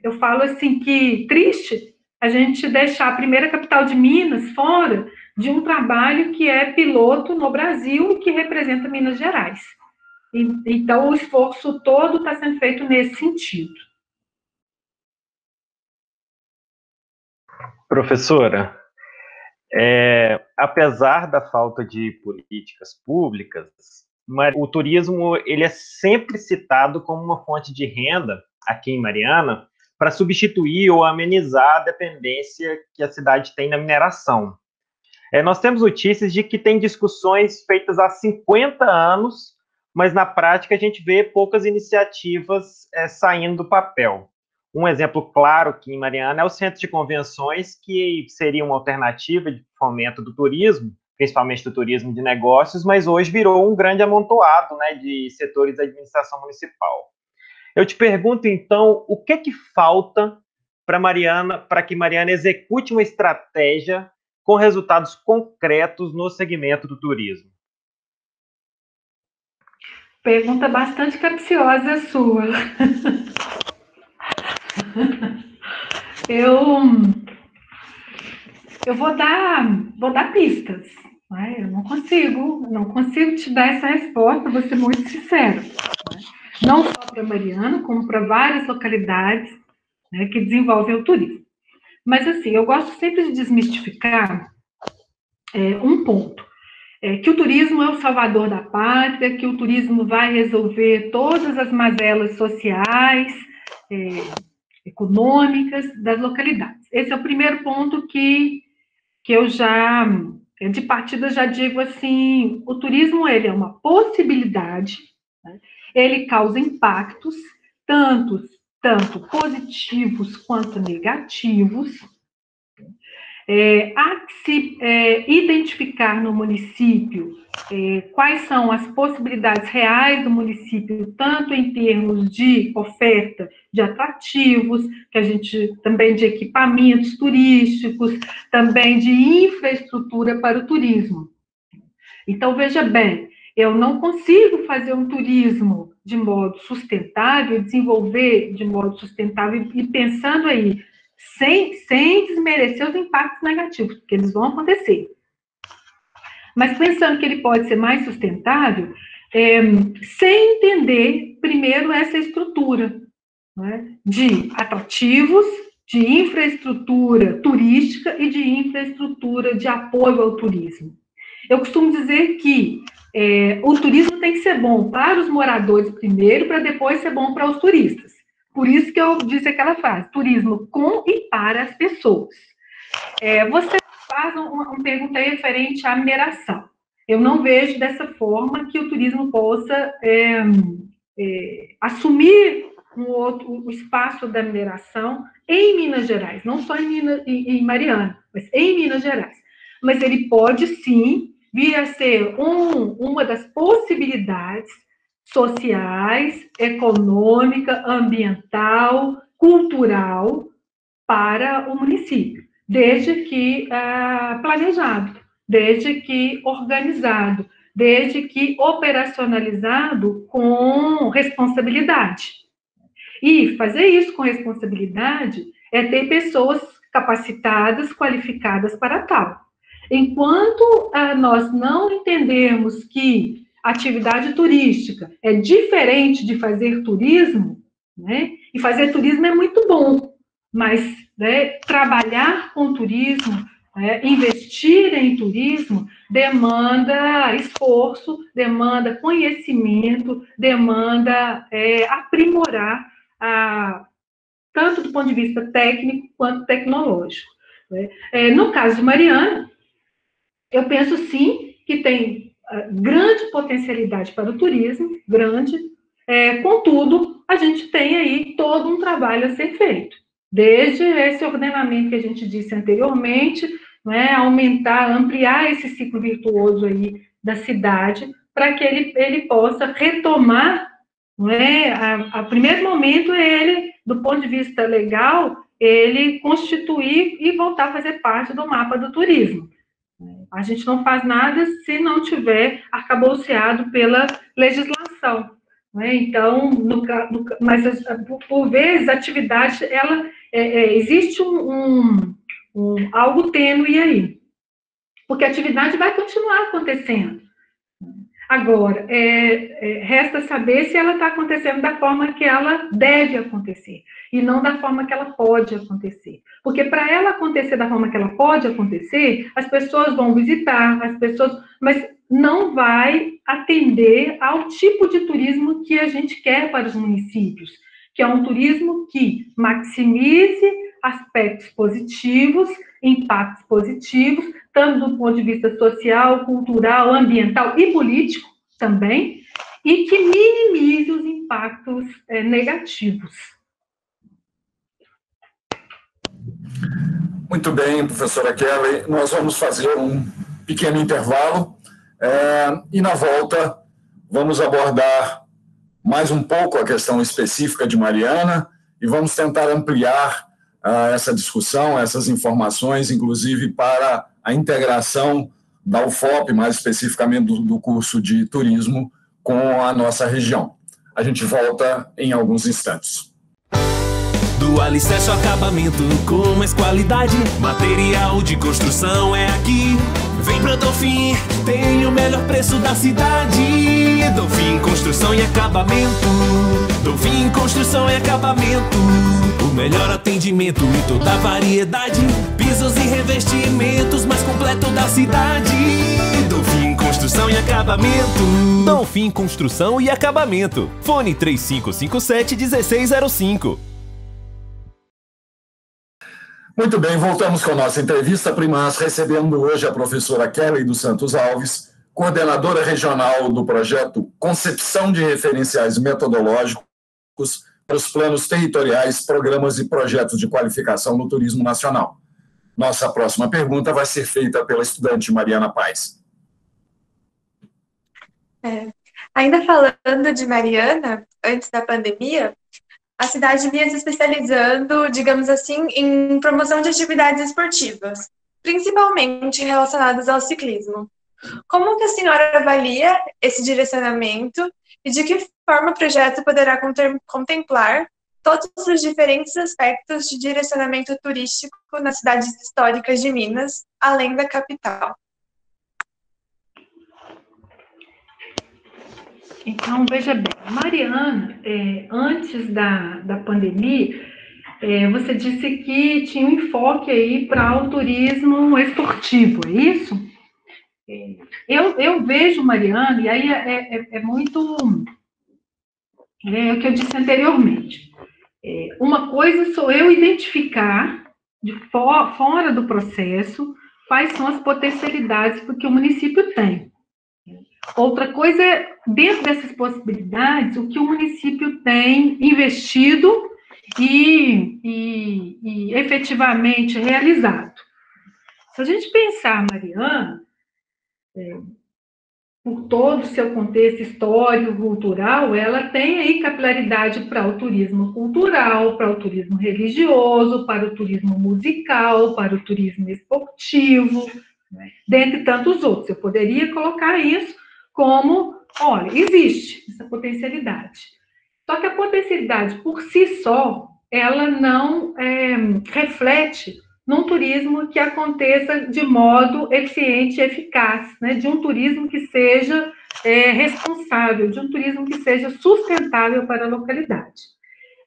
eu falo assim, que triste a gente deixar a primeira capital de Minas fora de um trabalho que é piloto no Brasil e que representa Minas Gerais. Então, o esforço todo está sendo feito nesse sentido. Professora, apesar da falta de políticas públicas, o turismo ele é sempre citado como uma fonte de renda aqui em Mariana para substituir ou amenizar a dependência que a cidade tem na mineração. Nós temos notícias de que tem discussões feitas há 50 anos, mas na prática a gente vê poucas iniciativas saindo do papel. Um exemplo claro aqui em Mariana é o Centro de Convenções, que seria uma alternativa de fomento do turismo, principalmente do turismo de negócios, mas hoje virou um grande amontoado, né, de setores da administração municipal. Eu te pergunto, então, o que falta para que Mariana execute uma estratégia com resultados concretos no segmento do turismo? Pergunta bastante capciosa a sua. Eu vou dar pistas. Né? Eu não consigo te dar essa resposta, vou ser muito sincera. Né? Não só para Mariana, como para várias localidades, né, que desenvolvem o turismo. Mas, assim, eu gosto sempre de desmistificar um ponto. Que o turismo é o salvador da pátria, que o turismo vai resolver todas as mazelas sociais, econômicas das localidades. Esse é o primeiro ponto que eu já, de partida, já digo assim, o turismo ele é uma possibilidade, né? Ele causa impactos, tanto positivos quanto negativos. Há que se identificar no município quais são as possibilidades reais do município, tanto em termos de oferta de atrativos, que a gente também de equipamentos turísticos, também de infraestrutura para o turismo. Então, veja bem, eu não consigo fazer um turismo de modo sustentável, desenvolver de modo sustentável e pensando aí, sem desmerecer os impactos negativos, porque eles vão acontecer. Mas pensando que ele pode ser mais sustentável, sem entender, primeiro, essa estrutura, né, de atrativos, de infraestrutura turística e de infraestrutura de apoio ao turismo. Eu costumo dizer que o turismo tem que ser bom para os moradores primeiro, para depois ser bom para os turistas. Por isso que eu disse aquela frase, turismo com e para as pessoas. Você faz uma pergunta referente à mineração. Eu não vejo dessa forma que o turismo possa assumir o espaço da mineração em Minas Gerais, não só em Mariana, mas em Minas Gerais. Mas ele pode, sim, vir a ser uma das possibilidades sociais, econômica, ambiental, cultural para o município, desde que planejado, desde que organizado, desde que operacionalizado com responsabilidade. E fazer isso com responsabilidade é ter pessoas capacitadas, qualificadas para tal. Enquanto nós não entendermos que atividade turística é diferente de fazer turismo, né? E fazer turismo é muito bom, mas trabalhar com turismo, investir em turismo, demanda esforço, demanda conhecimento, demanda aprimorar tanto do ponto de vista técnico quanto tecnológico. No caso de Mariana, eu penso sim que tem grande potencialidade para o turismo, grande, contudo, a gente tem aí todo um trabalho a ser feito. Desde esse ordenamento que a gente disse anteriormente, aumentar, ampliar esse ciclo virtuoso aí da cidade, para que ele possa retomar, a primeiro momento ele, do ponto de vista legal, ele constituir e voltar a fazer parte do mapa do turismo. A gente não faz nada se não tiver arcabouçado pela legislação. Então, mas por vezes a atividade, existe algo tênue aí, porque a atividade vai continuar acontecendo. Agora, resta saber se ela está acontecendo da forma que ela deve acontecer, e não da forma que ela pode acontecer. Porque para ela acontecer da forma que ela pode acontecer, as pessoas vão visitar, mas não vai atender ao tipo de turismo que a gente quer para os municípios, que é um turismo que maximize aspectos positivos, impactos positivos, tanto do ponto de vista social, cultural, ambiental e político também, e que minimize os impactos negativos. Muito bem, professora Kelly. Nós vamos fazer um pequeno intervalo e, na volta, vamos abordar mais um pouco a questão específica de Mariana e vamos tentar ampliar essa discussão, essas informações, inclusive para a integração da UFOP, mais especificamente do curso de turismo, com a nossa região. A gente volta em alguns instantes. Do alicerce ao acabamento com mais qualidade, material de construção é aqui. Vem pra Donfim, tem o melhor preço da cidade. Donfim Construção e Acabamento. Donfim Construção e Acabamento. O melhor atendimento e toda a variedade. Pisos e revestimentos mais completo da cidade. Donfim Construção e Acabamento. Donfim Construção e Acabamento. Fone 3557-1605. Muito bem, voltamos com a nossa entrevista Primaz, recebendo hoje a professora Kelly dos Santos Alves, coordenadora regional do projeto Concepção de Referenciais Metodológicos para os Planos Territoriais, Programas e Projetos de Qualificação no Turismo Nacional. Nossa próxima pergunta vai ser feita pela estudante Mariana Paes. Ainda falando de Mariana, antes da pandemia, a cidade vinha se especializando, digamos assim, em promoção de atividades esportivas, principalmente relacionadas ao ciclismo. Como que a senhora avalia esse direcionamento e de que forma o projeto poderá contemplar todos os diferentes aspectos de direcionamento turístico nas cidades históricas de Minas, além da capital? Então, veja bem, Mariana, antes da pandemia, você disse que tinha um enfoque aí para o turismo esportivo, é isso? Eu vejo, Mariana, e aí é muito o que eu disse anteriormente. Uma coisa sou eu identificar fora do processo, quais são as potencialidades que o município tem. Outra coisa é, dentro dessas possibilidades, o que o município tem investido e efetivamente realizado. Se a gente pensar, Mariana, por todo o seu contexto histórico, cultural, ela tem aí capilaridade para o turismo cultural, para o turismo religioso, para o turismo musical, para o turismo esportivo, né? Dentre tantos outros. Eu poderia colocar isso como, olha, existe essa potencialidade. Só que a potencialidade por si só, ela não reflete num turismo que aconteça de modo eficiente e eficaz, né? De um turismo que seja responsável, de um turismo que seja sustentável para a localidade.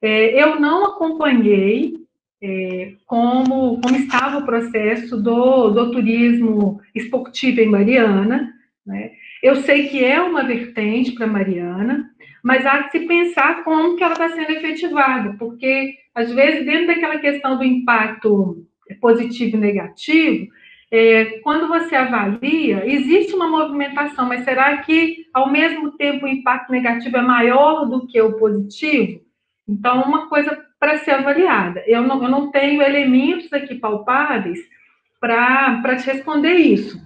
Eu não acompanhei como estava o processo do turismo esportivo em Mariana, né? Eu sei que é uma vertente para Mariana, mas há que se pensar como que ela está sendo efetivada, porque, às vezes, dentro daquela questão do impacto positivo e negativo, quando você avalia, existe uma movimentação, mas será que, ao mesmo tempo, o impacto negativo é maior do que o positivo? Então, uma coisa para ser avaliada. Eu não tenho elementos aqui palpáveis para te responder isso,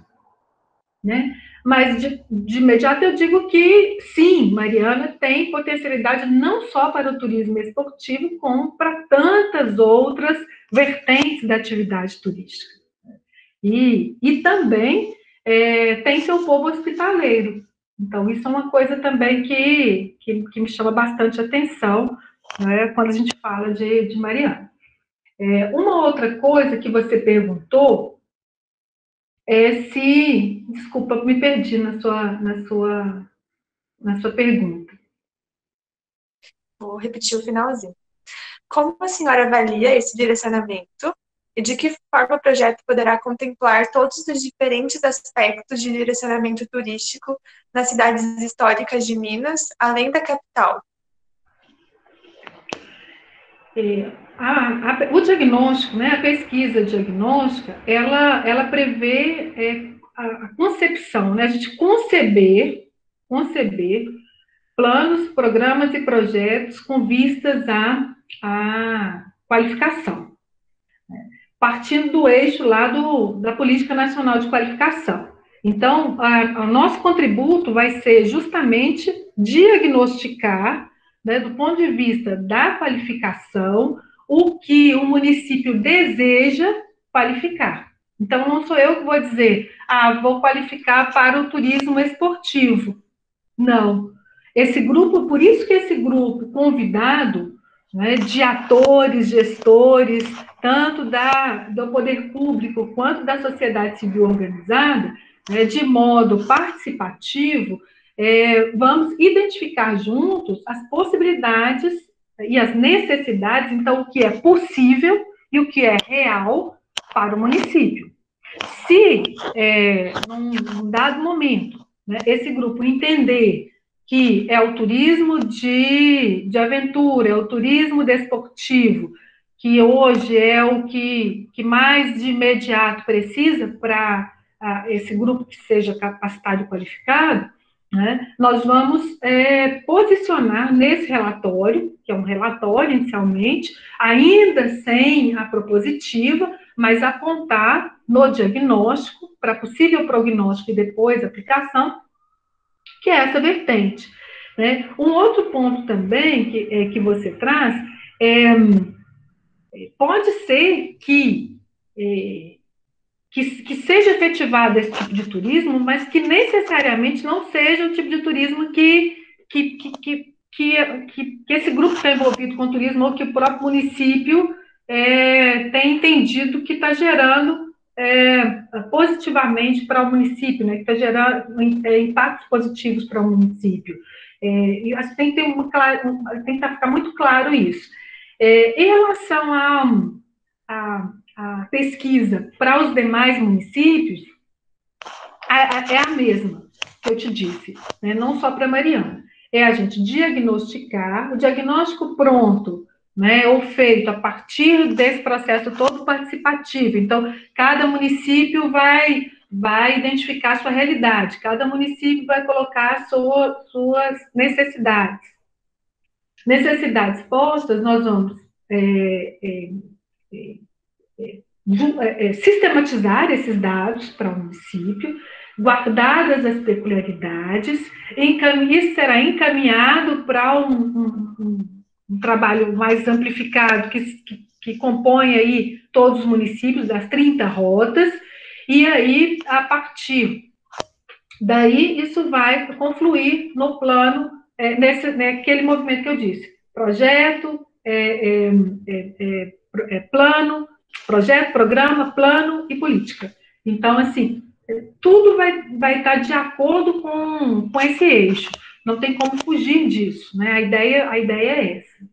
né? Mas, de imediato, eu digo que, sim, Mariana tem potencialidade não só para o turismo esportivo, como para tantas outras vertentes da atividade turística. E também tem seu povo hospitaleiro. Então, isso é uma coisa também que me chama bastante atenção, né, quando a gente fala de Mariana. Uma outra coisa que você perguntou desculpa, me perdi na sua pergunta. Vou repetir o finalzinho. Como a senhora avalia esse direcionamento e de que forma o projeto poderá contemplar todos os diferentes aspectos de direcionamento turístico nas cidades históricas de Minas, além da capital? O diagnóstico, né, a pesquisa diagnóstica, ela prevê a concepção, né, a gente conceber planos, programas e projetos com vistas à qualificação, né, partindo do eixo lá da Política Nacional de Qualificação. Então, o nosso contributo vai ser justamente diagnosticar, né, do ponto de vista da qualificação, o que o município deseja qualificar. Então, não sou eu que vou dizer, vou qualificar para o turismo esportivo. Não. Esse grupo, por isso que esse grupo convidado, né, de atores, gestores, tanto do poder público quanto da sociedade civil organizada, né, de modo participativo, vamos identificar juntos as possibilidades e as necessidades, então, o que é possível e o que é real para o município. Se, num dado momento, né, esse grupo entender que é o turismo de aventura, é o turismo desportivo, que hoje é o que mais de imediato precisa para esse grupo que seja capacitado e qualificado, né, nós vamos posicionar nesse relatório, que é um relatório inicialmente, ainda sem a propositiva, mas apontar no diagnóstico, para possível prognóstico e depois aplicação, que é essa vertente, né? Um outro ponto também que você traz pode ser que seja efetivado esse tipo de turismo, mas que necessariamente não seja o tipo de turismo que esse grupo está envolvido com o turismo ou que o próprio município tem entendido que está gerando positivamente para o município, né, que está gerando impactos positivos para o município. E acho que tem que ficar muito claro isso. Em relação à pesquisa para os demais municípios, é a mesma que eu te disse, né, não só para Mariana. É a gente diagnosticar, o diagnóstico pronto, né, ou feito a partir desse processo todo participativo. Então, cada município vai identificar a sua realidade, cada município vai colocar suas necessidades. Necessidades postas, nós vamos sistematizar esses dados para o município, guardadas as peculiaridades, isso será encaminhado para um trabalho mais amplificado que compõe aí todos os municípios das 30 rotas, e aí, a partir daí, isso vai confluir no plano, naquele movimento que eu disse, projeto, plano, projeto, programa, plano e política. Então, assim, tudo vai estar de acordo com esse eixo. Não tem como fugir disso, né? A ideia é essa.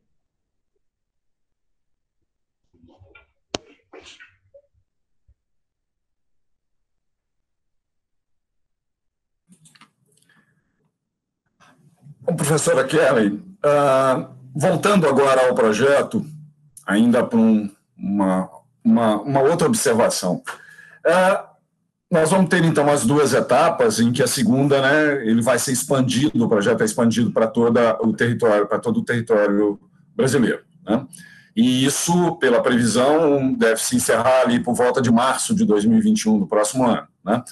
Bom, professora Kelly, voltando agora ao projeto, ainda para uma outra observação. Nós vamos ter, então, as duas etapas, em que a segunda, né, ele vai ser expandido, o projeto é expandido para todo o território brasileiro, né? E isso, pela previsão, deve se encerrar ali por volta de março de 2021, do próximo ano, né?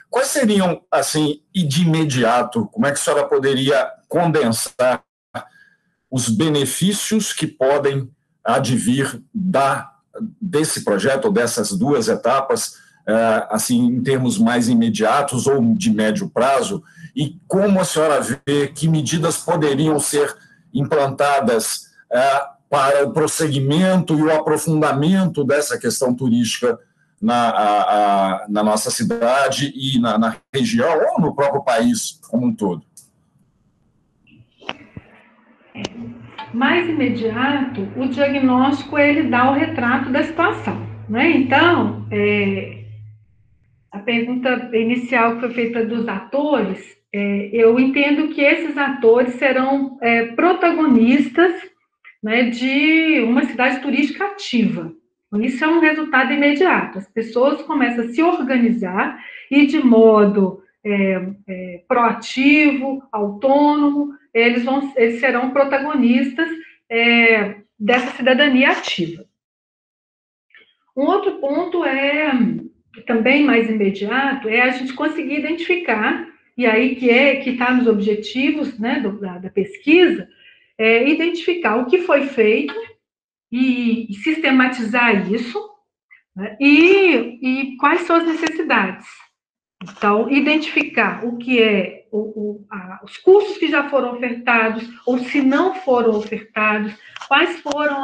Quais seriam, assim, e de imediato, como é que a senhora poderia condensar os benefícios que podem advir desse projeto, ou dessas duas etapas, assim, em termos mais imediatos ou de médio prazo, e como a senhora vê que medidas poderiam ser implantadas para o prosseguimento e o aprofundamento dessa questão turística na nossa cidade e na região, ou no próprio país como um todo? Mais imediato, o diagnóstico, ele dá o retrato da situação, né? Então, a pergunta inicial que foi feita dos atores, eu entendo que esses atores serão protagonistas, né, de uma cidade turística ativa. Isso é um resultado imediato. As pessoas começam a se organizar e, de modo proativo, autônomo, eles serão protagonistas dessa cidadania ativa. Um outro ponto também mais imediato, é a gente conseguir identificar, e aí que está nos objetivos, né, da pesquisa, identificar o que foi feito e sistematizar isso, né, e quais são as necessidades. Então, identificar o que os cursos que já foram ofertados, ou se não foram ofertados, quais foram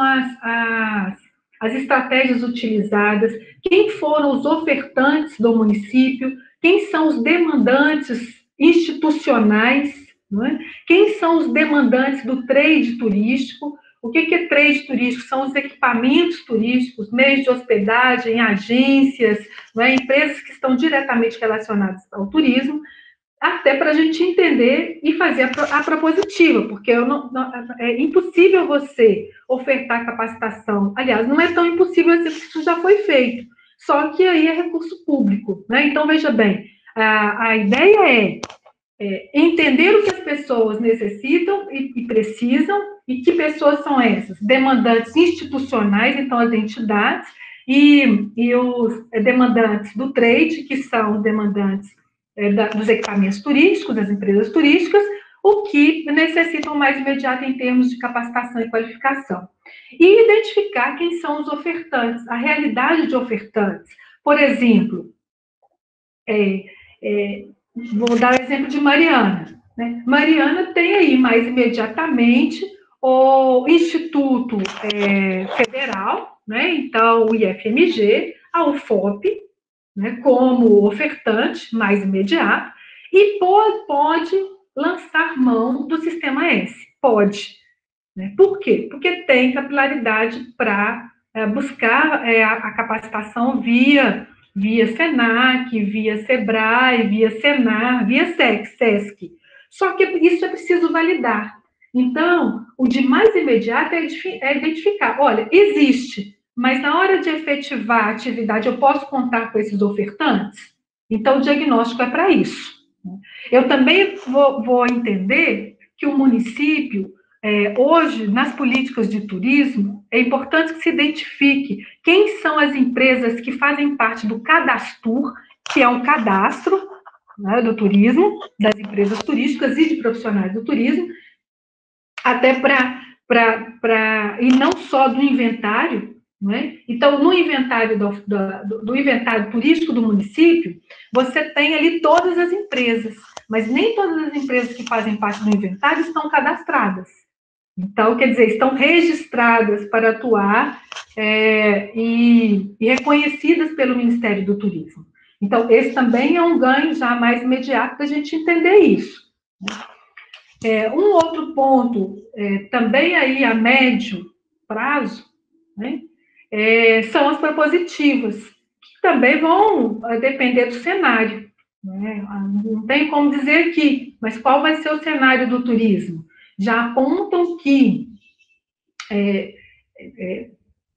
as estratégias utilizadas, quem foram os ofertantes do município, quem são os demandantes institucionais, não é? Quem são os demandantes do trade turístico. O que é trade turístico? São os equipamentos turísticos, meios de hospedagem, agências, não é? Empresas que estão diretamente relacionadas ao turismo, até para a gente entender e fazer a propositiva, porque é impossível você ofertar capacitação. Aliás, não é tão impossível assim, porque isso já foi feito, só que aí é recurso público, né? Então, veja bem, a ideia é entender o que as pessoas necessitam e precisam, e que pessoas são essas? Demandantes institucionais, então as entidades, e os demandantes do trade, que são os demandantes dos equipamentos turísticos, das empresas turísticas, o que necessitam mais imediato em termos de capacitação e qualificação. E identificar quem são os ofertantes, a realidade de ofertantes. Por exemplo, vou dar o exemplo de Mariana, né? Mariana tem aí, mais imediatamente, o Instituto Federal, né? Então, o IFMG, a UFOP, né, como ofertante mais imediato, e pode lançar mão do Sistema S. Pode. Né? Por quê? Porque tem capilaridade para buscar a capacitação via SENAC, via SEBRAE, via SENAR, via SESC. Só que isso é preciso validar. Então, o de mais imediato é identificar, olha, existe, mas na hora de efetivar a atividade, eu posso contar com esses ofertantes? Então, o diagnóstico é para isso. Eu também vou entender que o município, hoje, nas políticas de turismo, é importante que se identifique quem são as empresas que fazem parte do Cadastur, que é um cadastro, né, do turismo, das empresas turísticas e de profissionais do turismo, até e não só do inventário, né? Então, no inventário do inventário turístico do município, você tem ali todas as empresas, mas nem todas as empresas que fazem parte do inventário estão cadastradas. Então, quer dizer, estão registradas para atuar e reconhecidas pelo Ministério do Turismo. Então, esse também é um ganho já mais imediato da gente entender isso. Um outro ponto, também aí a médio prazo, né, são as propositivas, que também vão depender do cenário. Né? Não tem como dizer aqui, mas qual vai ser o cenário do turismo? Já apontam que,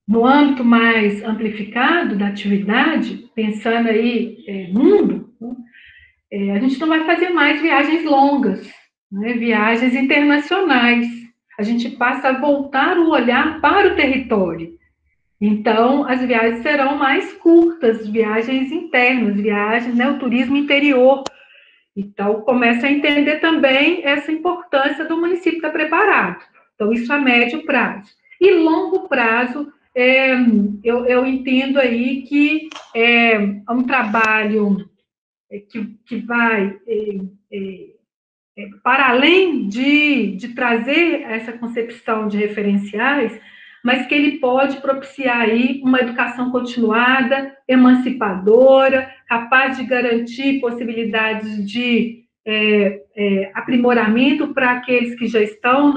no âmbito mais amplificado da atividade, pensando aí mundo, a gente não vai fazer mais viagens longas, né, viagens internacionais. A gente passa a voltar o olhar para o território. Então, as viagens serão mais curtas, viagens internas, viagens, né, o turismo interior. Então, começa a entender também essa importância do município estar preparado. Então, isso a médio prazo. E longo prazo, eu entendo aí que é um trabalho que vai para além de trazer essa concepção de referenciais, mas que ele pode propiciar aí uma educação continuada, emancipadora, capaz de garantir possibilidades de aprimoramento para aqueles que já estão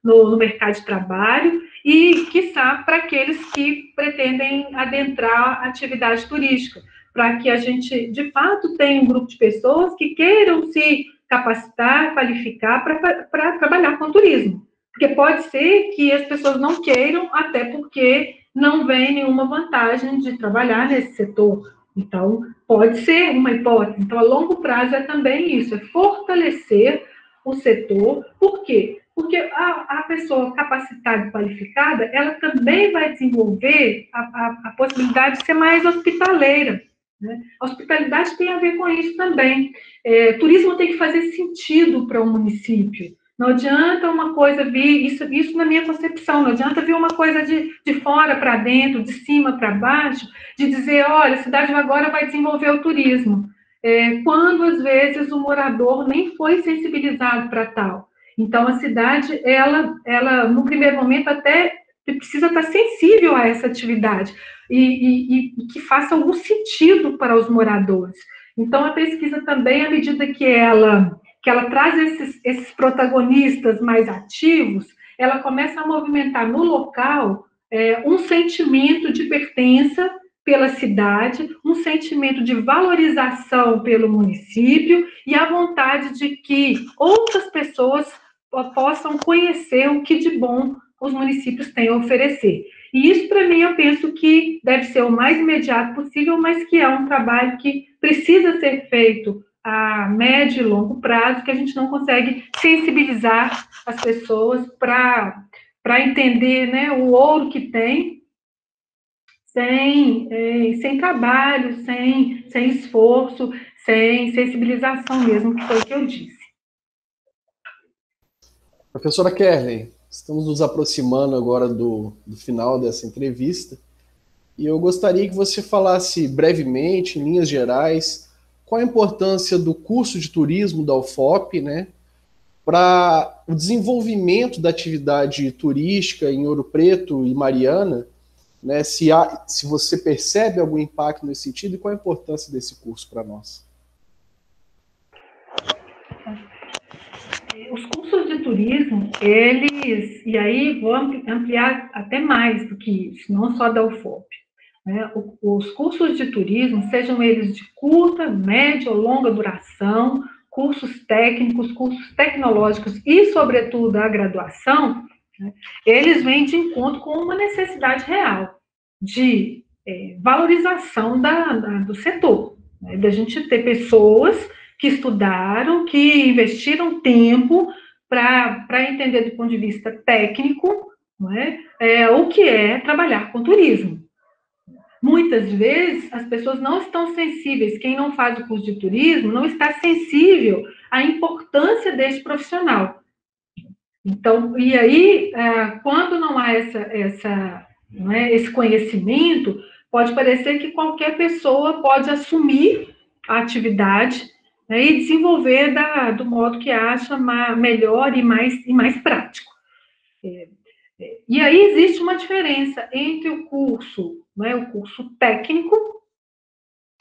no mercado de trabalho e, quiçá, para aqueles que pretendem adentrar a atividade turística, para que a gente, de fato, tenha um grupo de pessoas que queiram se capacitar, qualificar para trabalhar com turismo. Porque pode ser que as pessoas não queiram, até porque não vem nenhuma vantagem de trabalhar nesse setor. Então, pode ser uma hipótese. Então, a longo prazo é também isso, é fortalecer o setor. Por quê? Porque a pessoa capacitada e qualificada, ela também vai desenvolver a possibilidade de ser mais hospitaleira. Né? A hospitalidade tem a ver com isso também. Turismo tem que fazer sentido para o município. Não adianta uma coisa vir, isso na minha concepção, não adianta vir uma coisa de fora para dentro, de cima para baixo, de dizer, olha, a cidade agora vai desenvolver o turismo, quando, às vezes, o morador nem foi sensibilizado para tal. Então, a cidade, ela, no primeiro momento, até precisa estar sensível a essa atividade e que faça algum sentido para os moradores. Então, a pesquisa também, à medida que ela traz esses protagonistas mais ativos, ela começa a movimentar no local um sentimento de pertença pela cidade, um sentimento de valorização pelo município e a vontade de que outras pessoas possam conhecer o que de bom os municípios têm a oferecer. E isso, para mim, eu penso que deve ser o mais imediato possível, mas que é um trabalho que precisa ser feito a médio e longo prazo, que a gente não consegue sensibilizar as pessoas para entender, né, o ouro que tem sem trabalho, sem esforço, sem sensibilização mesmo, que foi o que eu disse. Professora Kerley, estamos nos aproximando agora do final dessa entrevista e eu gostaria que você falasse brevemente, em linhas gerais, qual a importância do curso de turismo da UFOP, né, para o desenvolvimento da atividade turística em Ouro Preto e Mariana, né, se você percebe algum impacto nesse sentido e qual a importância desse curso para nós? Os cursos de turismo, eles, e aí vou ampliar até mais do que isso, não só da UFOP, né? Os cursos de turismo, sejam eles de curta, média ou longa duração, cursos técnicos, cursos tecnológicos e, sobretudo, a graduação, né, eles vêm de encontro com uma necessidade real de valorização do setor, né, da gente ter pessoas que estudaram, que investiram tempo para entender do ponto de vista técnico, não é, o que é trabalhar com turismo. Muitas vezes as pessoas não estão sensíveis, quem não faz o curso de turismo não está sensível à importância deste profissional. Então, e aí, quando não há esse conhecimento, pode parecer que qualquer pessoa pode assumir a atividade, né, e desenvolver do modo que acha melhor e mais prático. E aí existe uma diferença entre o curso, né, o curso técnico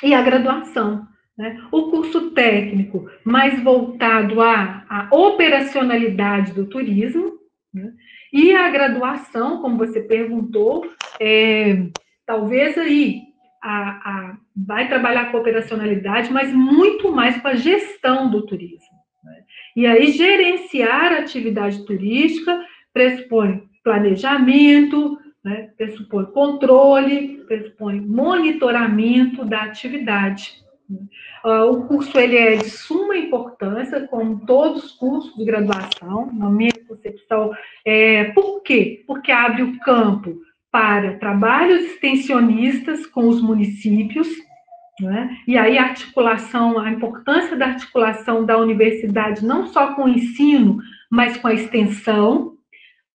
e a graduação, né? O curso técnico mais voltado à operacionalidade do turismo, né? E a graduação, como você perguntou, talvez aí vai trabalhar com operacionalidade, mas muito mais com a gestão do turismo, né? E aí gerenciar a atividade turística pressupõe planejamento, né, pressupõe controle, pressupõe monitoramento da atividade. O curso ele é de suma importância, como todos os cursos de graduação, na minha concepção. Por quê? Porque abre o campo para trabalhos extensionistas com os municípios, né? E aí a importância da articulação da universidade, não só com o ensino, mas com a extensão,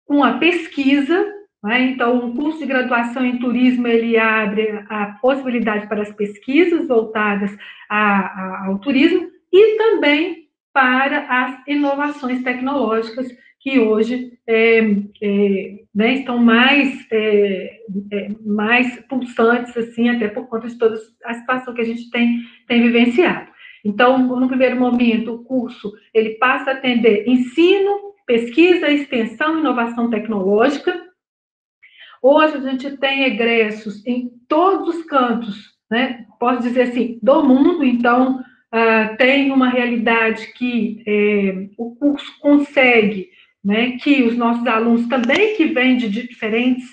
com a pesquisa, né? Então, um curso de graduação em turismo, ele abre a possibilidade para as pesquisas voltadas ao turismo e também para as inovações tecnológicas que hoje né, estão mais pulsantes, assim, até por conta de toda a situação que a gente tem vivenciado. Então, no primeiro momento, o curso ele passa a atender ensino, pesquisa, extensão, inovação tecnológica. Hoje a gente tem egressos em todos os cantos, né? Posso dizer assim, do mundo. Então, tem uma realidade que o curso consegue, né, que os nossos alunos também que vêm de diferentes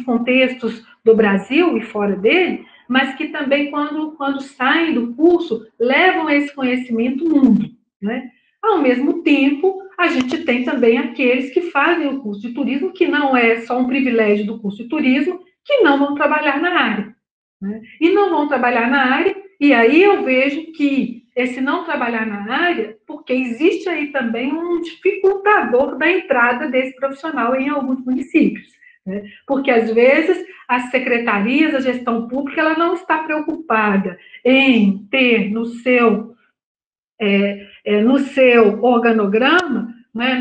contextos do Brasil e fora dele, mas que também, quando saem do curso, levam esse conhecimento ao mundo, né? Ao mesmo tempo, a gente tem também aqueles que fazem o curso de turismo, que não é só um privilégio do curso de turismo, que não vão trabalhar na área, né? E não vão trabalhar na área, e aí eu vejo que esse não trabalhar na área, porque existe aí também um dificultador da entrada desse profissional em alguns municípios, né? Porque, às vezes, as secretarias, a gestão pública, ela não está preocupada em ter no seu organograma, né,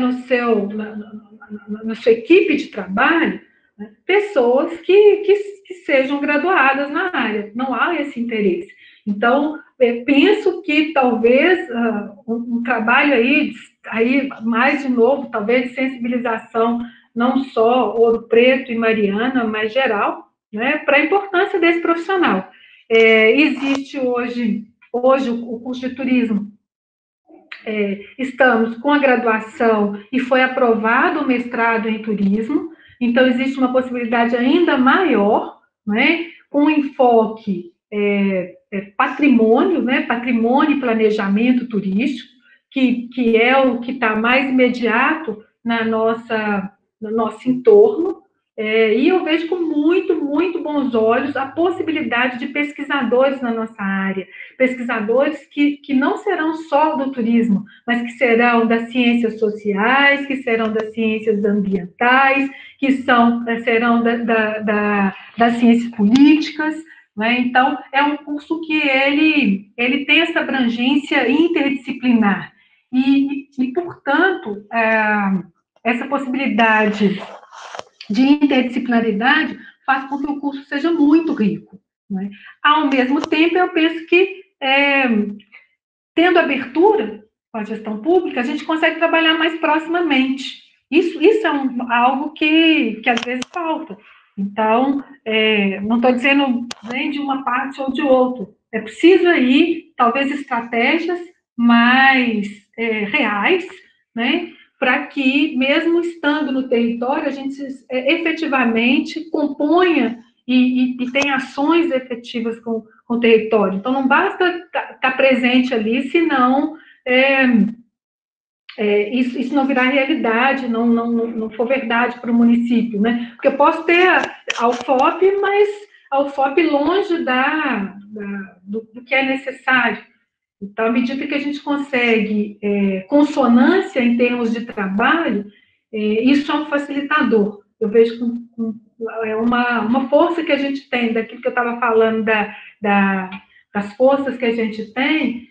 na sua equipe de trabalho, né, pessoas que sejam graduadas na área. Não há esse interesse. Então, penso que talvez um trabalho aí, mais de novo, talvez de sensibilização, não só Ouro Preto e Mariana, mas geral, né, para a importância desse profissional. Existe hoje o curso de turismo. Estamos com a graduação e foi aprovado o mestrado em turismo, então existe uma possibilidade ainda maior, né, com enfoque patrimônio, né, patrimônio e planejamento turístico, que é o que está mais imediato no nosso entorno, e eu vejo com muito, muito bons olhos a possibilidade de pesquisadores na nossa área, pesquisadores que não serão só do turismo, mas que serão das ciências sociais, que serão das ciências ambientais, que serão das ciências políticas, né? Então, é um curso que ele tem essa abrangência interdisciplinar, e portanto, essa possibilidade de interdisciplinaridade faz com que o curso seja muito rico, né? Ao mesmo tempo, eu penso que, tendo abertura com a gestão pública, a gente consegue trabalhar mais proximamente. Isso é algo que às vezes falta. Então, não estou dizendo nem de uma parte ou de outra. É preciso aí, talvez, estratégias, mais reais, né, para que, mesmo estando no território, a gente efetivamente componha e tenha ações efetivas com o território. Então, não basta estar presente ali, senão isso não virar realidade, não for verdade para o município, né? Porque eu posso ter a UFOP, mas a UFOP longe do que é necessário. Então, à medida que a gente consegue consonância em termos de trabalho, isso é um facilitador. Eu vejo uma força que a gente tem, daquilo que eu estava falando, das forças que a gente tem,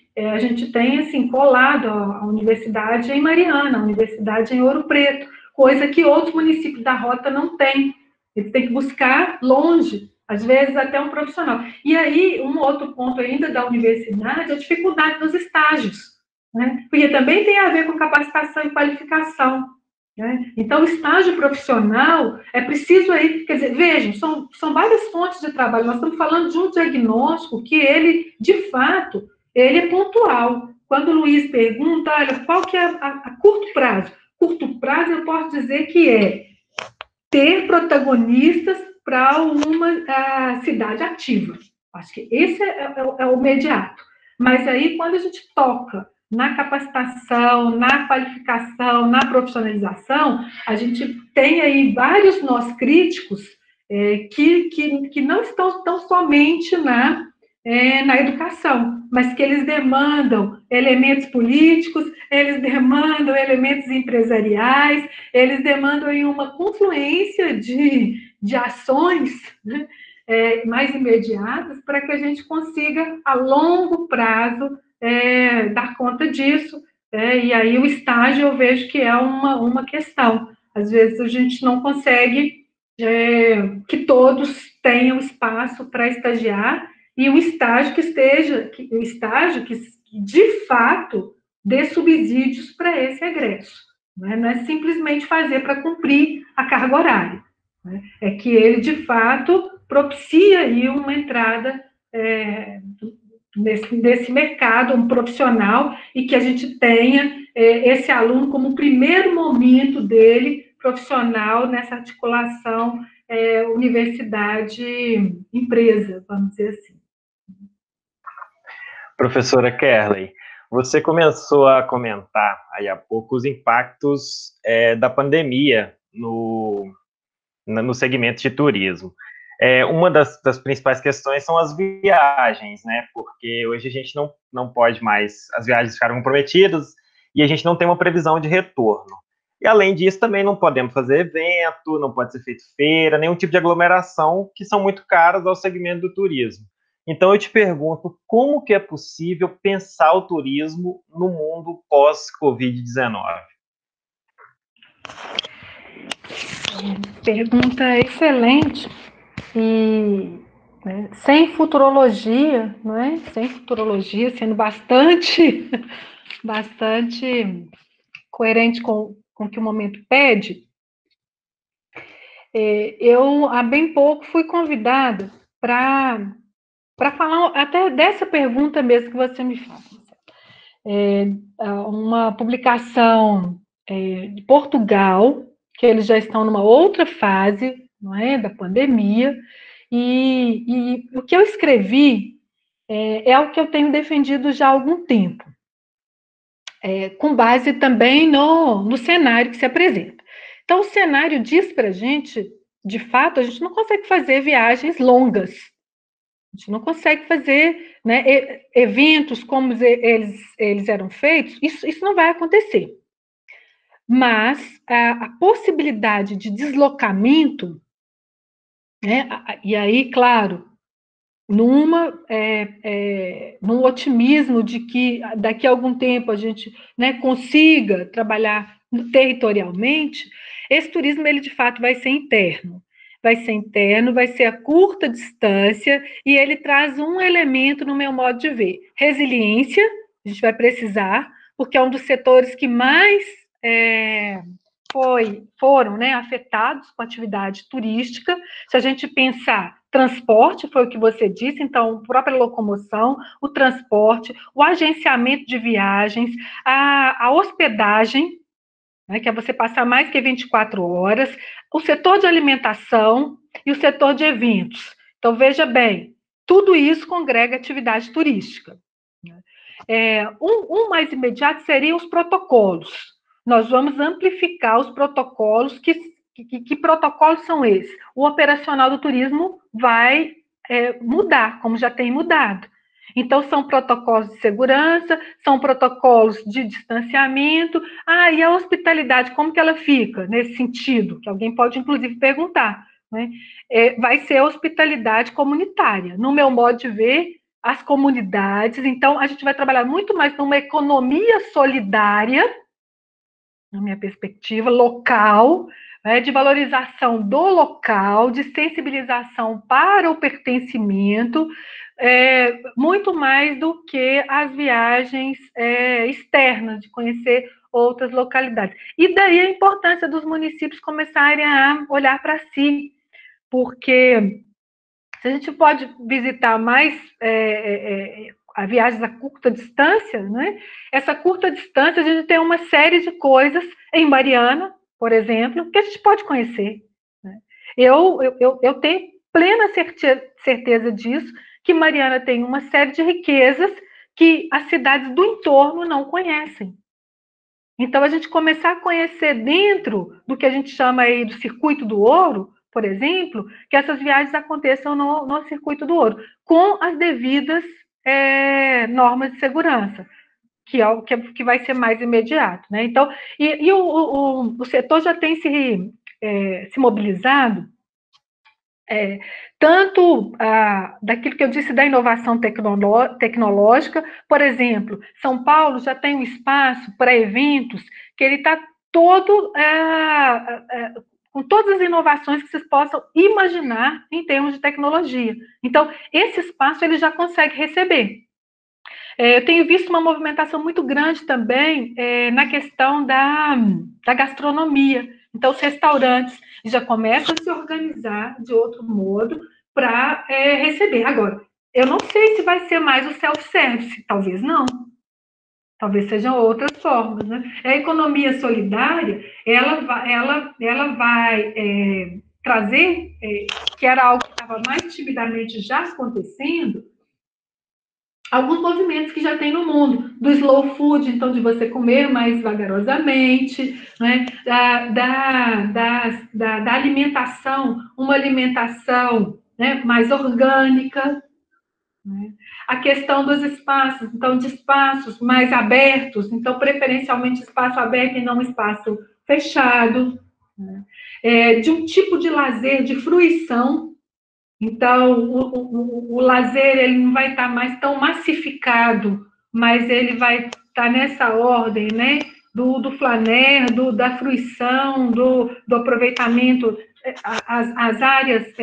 assim, colado a universidade em Mariana, a universidade em Ouro Preto, coisa que outros municípios da Rota não têm. Eles têm que buscar longe, às vezes até um profissional. E aí, um outro ponto ainda da universidade é a dificuldade dos estágios, né? Porque também tem a ver com capacitação e qualificação, né? Então, o estágio profissional, é preciso aí, quer dizer, vejam, são várias fontes de trabalho, nós estamos falando de um diagnóstico que ele, de fato, ele é pontual. Quando o Luiz pergunta, olha, qual que é a curto prazo? Curto prazo, eu posso dizer que é ter protagonistas para uma cidade ativa. Acho que esse é o imediato. Mas aí, quando a gente toca na capacitação, na qualificação, na profissionalização, a gente tem aí vários nós críticos que não estão tão somente na educação, mas que eles demandam elementos políticos, eles demandam elementos empresariais, eles demandam aí uma confluência de ações, né, mais imediatas, para que a gente consiga, a longo prazo, dar conta disso. E aí o estágio eu vejo que é uma questão. Às vezes a gente não consegue que todos tenham espaço para estagiar, e um estágio que de fato dê subsídios para esse egresso. Não é simplesmente fazer para cumprir a carga horária. Né? É que ele, de fato, propicia aí uma entrada nesse mercado, um profissional, e que a gente tenha esse aluno como o primeiro momento dele profissional nessa articulação universidade-empresa, vamos dizer assim. Professora Kerley, você começou a comentar aí há pouco os impactos da pandemia no segmento de turismo. Uma das principais questões são as viagens, né? Porque hoje a gente não pode mais, as viagens ficaram comprometidas e a gente não tem uma previsão de retorno. E, além disso, também não podemos fazer evento, não pode ser feito feira, nenhum tipo de aglomeração, que são muito caras ao segmento do turismo. Então, eu te pergunto, como que é possível pensar o turismo no mundo pós-Covid-19? Pergunta excelente. E sem futurologia, não é? Sem futurologia, sendo bastante coerente com o que o momento pede, eu, há bem pouco, fui convidada para falar até dessa pergunta mesmo que você me faz. Uma publicação de Portugal, que eles já estão numa outra fase, não é, da pandemia, e o que eu escrevi é o que eu tenho defendido já há algum tempo, com base também no cenário que se apresenta. Então, o cenário diz para a gente, de fato, a gente não consegue fazer viagens longas, a gente não consegue fazer, né, eventos como eles eram feitos, isso não vai acontecer. Mas a possibilidade de deslocamento, né, e aí, claro, num otimismo de que daqui a algum tempo a gente, né, consiga trabalhar territorialmente, esse turismo, ele de fato vai ser interno, vai ser a curta distância, e ele traz um elemento no meu modo de ver: resiliência. A gente vai precisar, porque é um dos setores que mais foram, né, afetados com a atividade turística. Se a gente pensar transporte, foi o que você disse, então, a própria locomoção, o transporte, o agenciamento de viagens, a hospedagem, né, que é você passar mais que 24 horas, o setor de alimentação e o setor de eventos. Então, veja bem, tudo isso congrega atividade turística. Um mais imediato seriam os protocolos. Nós vamos amplificar os protocolos. Que protocolos são esses? O operacional do turismo vai mudar, como já tem mudado. Então, são protocolos de segurança, são protocolos de distanciamento. E a hospitalidade, como que ela fica nesse sentido? Que alguém pode, inclusive, perguntar. Né? Vai ser a hospitalidade comunitária. No meu modo de ver, as comunidades. Então, a gente vai trabalhar muito mais numa economia solidária, na minha perspectiva, local, né, de valorização do local, de sensibilização para o pertencimento, muito mais do que as viagens externas, de conhecer outras localidades. E daí a importância dos municípios começarem a olhar para si, porque se a gente pode visitar mais a viagens a curta distância, né? Essa curta distância a gente tem uma série de coisas em Mariana, por exemplo, que a gente pode conhecer. Né? Eu tenho plena certeza disso, que Mariana tem uma série de riquezas que as cidades do entorno não conhecem. Então, a gente começar a conhecer dentro do que a gente chama aí do Circuito do Ouro, por exemplo, que essas viagens aconteçam no Circuito do Ouro, com as devidas normas de segurança, que é o que vai ser mais imediato. Né? Então, o setor já tem se mobilizado, tanto daquilo que eu disse da inovação tecnológica, por exemplo, São Paulo já tem um espaço para eventos que ele está todo com todas as inovações que vocês possam imaginar em termos de tecnologia. Então, esse espaço ele já consegue receber. Eu tenho visto uma movimentação muito grande também na questão da gastronomia. Então, os restaurantes já começam a se organizar de outro modo para receber. Agora, eu não sei se vai ser mais o self-service, talvez não. Talvez sejam outras formas. Né? A economia solidária, ela vai trazer, que era algo que estava mais timidamente já acontecendo, alguns movimentos que já tem no mundo, do slow food, então de você comer mais vagarosamente, né? da alimentação, uma alimentação, né, mais orgânica, né? A questão dos espaços, então de espaços mais abertos, então preferencialmente espaço aberto e não espaço fechado, né? De um tipo de lazer, de fruição. Então, o lazer ele não vai estar mais tão massificado, mas ele vai estar nessa ordem, né? Do flaner, da fruição, do aproveitamento, as áreas,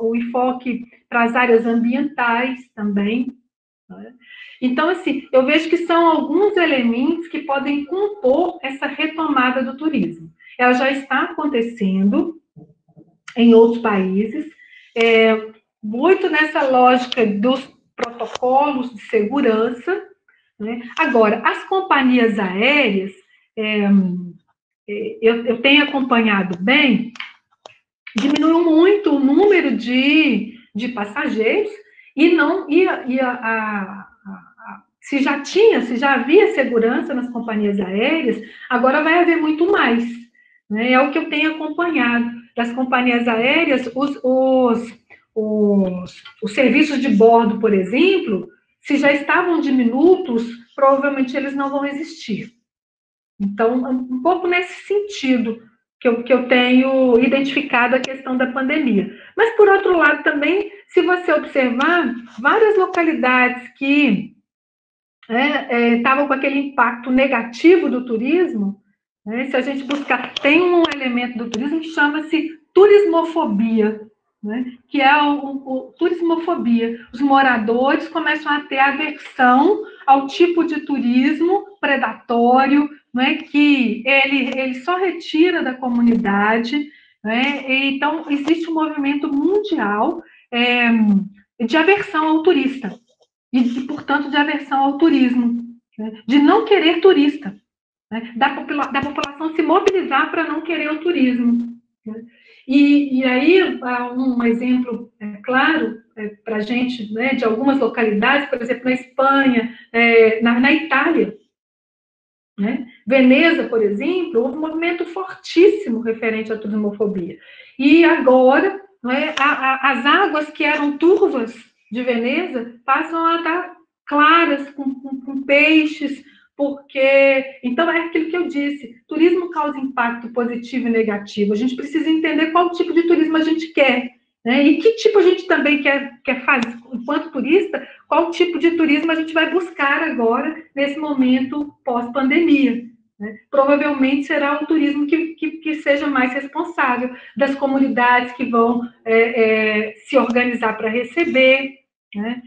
o enfoque para as áreas ambientais também. Né? Então, assim, eu vejo que são alguns elementos que podem compor essa retomada do turismo. Ela já está acontecendo em outros países, muito nessa lógica dos protocolos de segurança. Né? Agora, as companhias aéreas, eu tenho acompanhado bem, diminuiu muito o número de passageiros se já havia segurança nas companhias aéreas, agora vai haver muito mais. Né? É o que eu tenho acompanhado das companhias aéreas, os serviços de bordo, por exemplo, se já estavam diminutos, provavelmente eles não vão existir. Então, um pouco nesse sentido que eu tenho identificado a questão da pandemia. Mas, por outro lado, também, se você observar, várias localidades que estavam com aquele impacto negativo do turismo, né, se a gente buscar, tem um elemento do turismo que chama-se turismofobia, né, que é o turismofobia. Os moradores começam a ter aversão ao tipo de turismo predatório, né, que ele só retira da comunidade. Né, então, existe um movimento mundial de aversão ao turista e, portanto, de aversão ao turismo, né? De não querer turista, né? Da população se mobilizar para não querer o turismo, né? E aí, um exemplo claro para a gente, né, de algumas localidades, por exemplo, na Espanha, na Itália, né? Veneza, por exemplo, houve um movimento fortíssimo referente à turismofobia. E agora, né, as águas que eram turvas de Veneza passam a estar claras, com peixes, porque... Então, é aquilo que eu disse, turismo causa impacto positivo e negativo. A gente precisa entender qual tipo de turismo a gente quer, né? E que tipo a gente também quer fazer, enquanto turista, qual tipo de turismo a gente vai buscar agora, nesse momento pós-pandemia, né? Provavelmente será um turismo que seja mais responsável, das comunidades que vão se organizar para receber, né?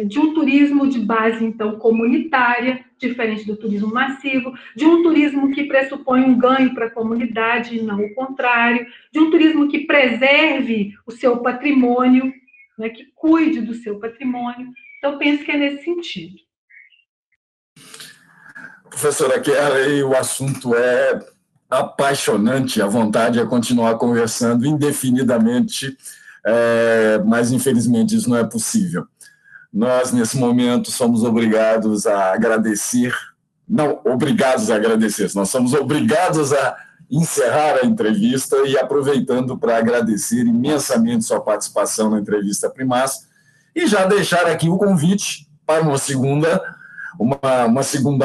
De um turismo de base, então, comunitária, diferente do turismo massivo, de um turismo que pressupõe um ganho para a comunidade, e não o contrário, de um turismo que preserve o seu patrimônio, né, que cuide do seu patrimônio. Então, penso que é nesse sentido. Professora Kelly, o assunto é apaixonante, a vontade é continuar conversando indefinidamente, mas, infelizmente, isso não é possível. Nós, nesse momento, somos obrigados a agradecer, não obrigados a agradecer, nós somos obrigados a encerrar a entrevista e aproveitando para agradecer imensamente sua participação na entrevista Primaz e já deixar aqui o convite para uma segunda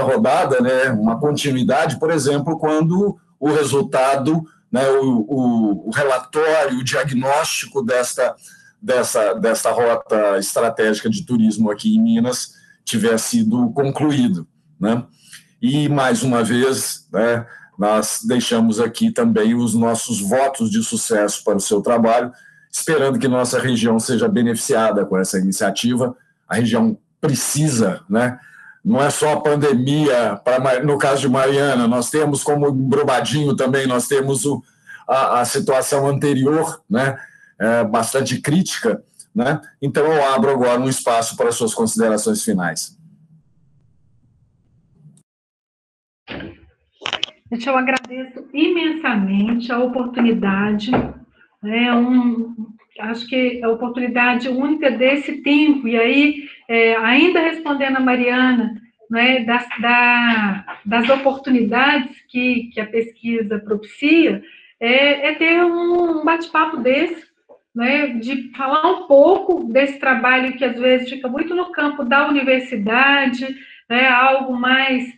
rodada, né, uma continuidade, por exemplo, quando o resultado, né, o relatório, o diagnóstico desta rota estratégica de turismo aqui em Minas tiver sido concluído, né? E, mais uma vez, né, nós deixamos aqui também os nossos votos de sucesso para o seu trabalho, esperando que nossa região seja beneficiada com essa iniciativa. A região precisa, né? Não é só a pandemia, no caso de Mariana, nós temos, como em Brumadinho também, nós temos a situação anterior, né? Bastante crítica, né? Então eu abro agora um espaço para suas considerações finais. Eu agradeço imensamente a oportunidade, né? Acho que a oportunidade única desse tempo, e aí, ainda respondendo a Mariana, né, das oportunidades que a pesquisa propicia, ter um bate-papo desse, né, de falar um pouco desse trabalho que às vezes fica muito no campo da universidade, né, algo mais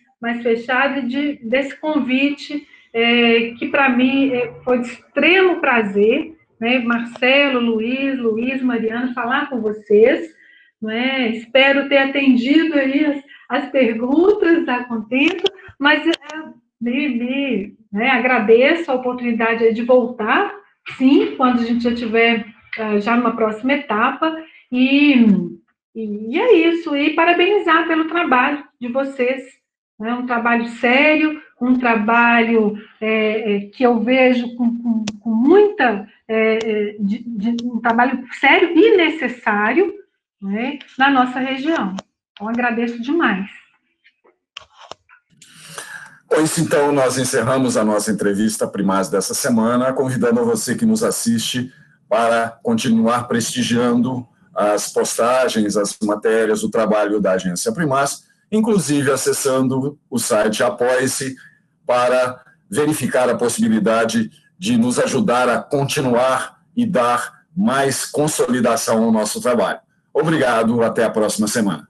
fechado, e desse convite que para mim foi de extremo prazer, né, Marcelo, Luiz, Mariana, falar com vocês, né, espero ter atendido aí as perguntas a contento, mas agradeço a oportunidade de voltar, sim, quando a gente já estiver já numa próxima etapa, e é isso, e parabenizar pelo trabalho de vocês, né, um trabalho sério, um trabalho que eu vejo com muita, um trabalho sério e necessário, né, na nossa região. Então, agradeço demais. Pois então, nós encerramos a nossa entrevista Primaz dessa semana, convidando você que nos assiste para continuar prestigiando as postagens, as matérias, o trabalho da Agência Primaz, inclusive acessando o site Apoie-se para verificar a possibilidade de nos ajudar a continuar e dar mais consolidação ao nosso trabalho. Obrigado, até a próxima semana.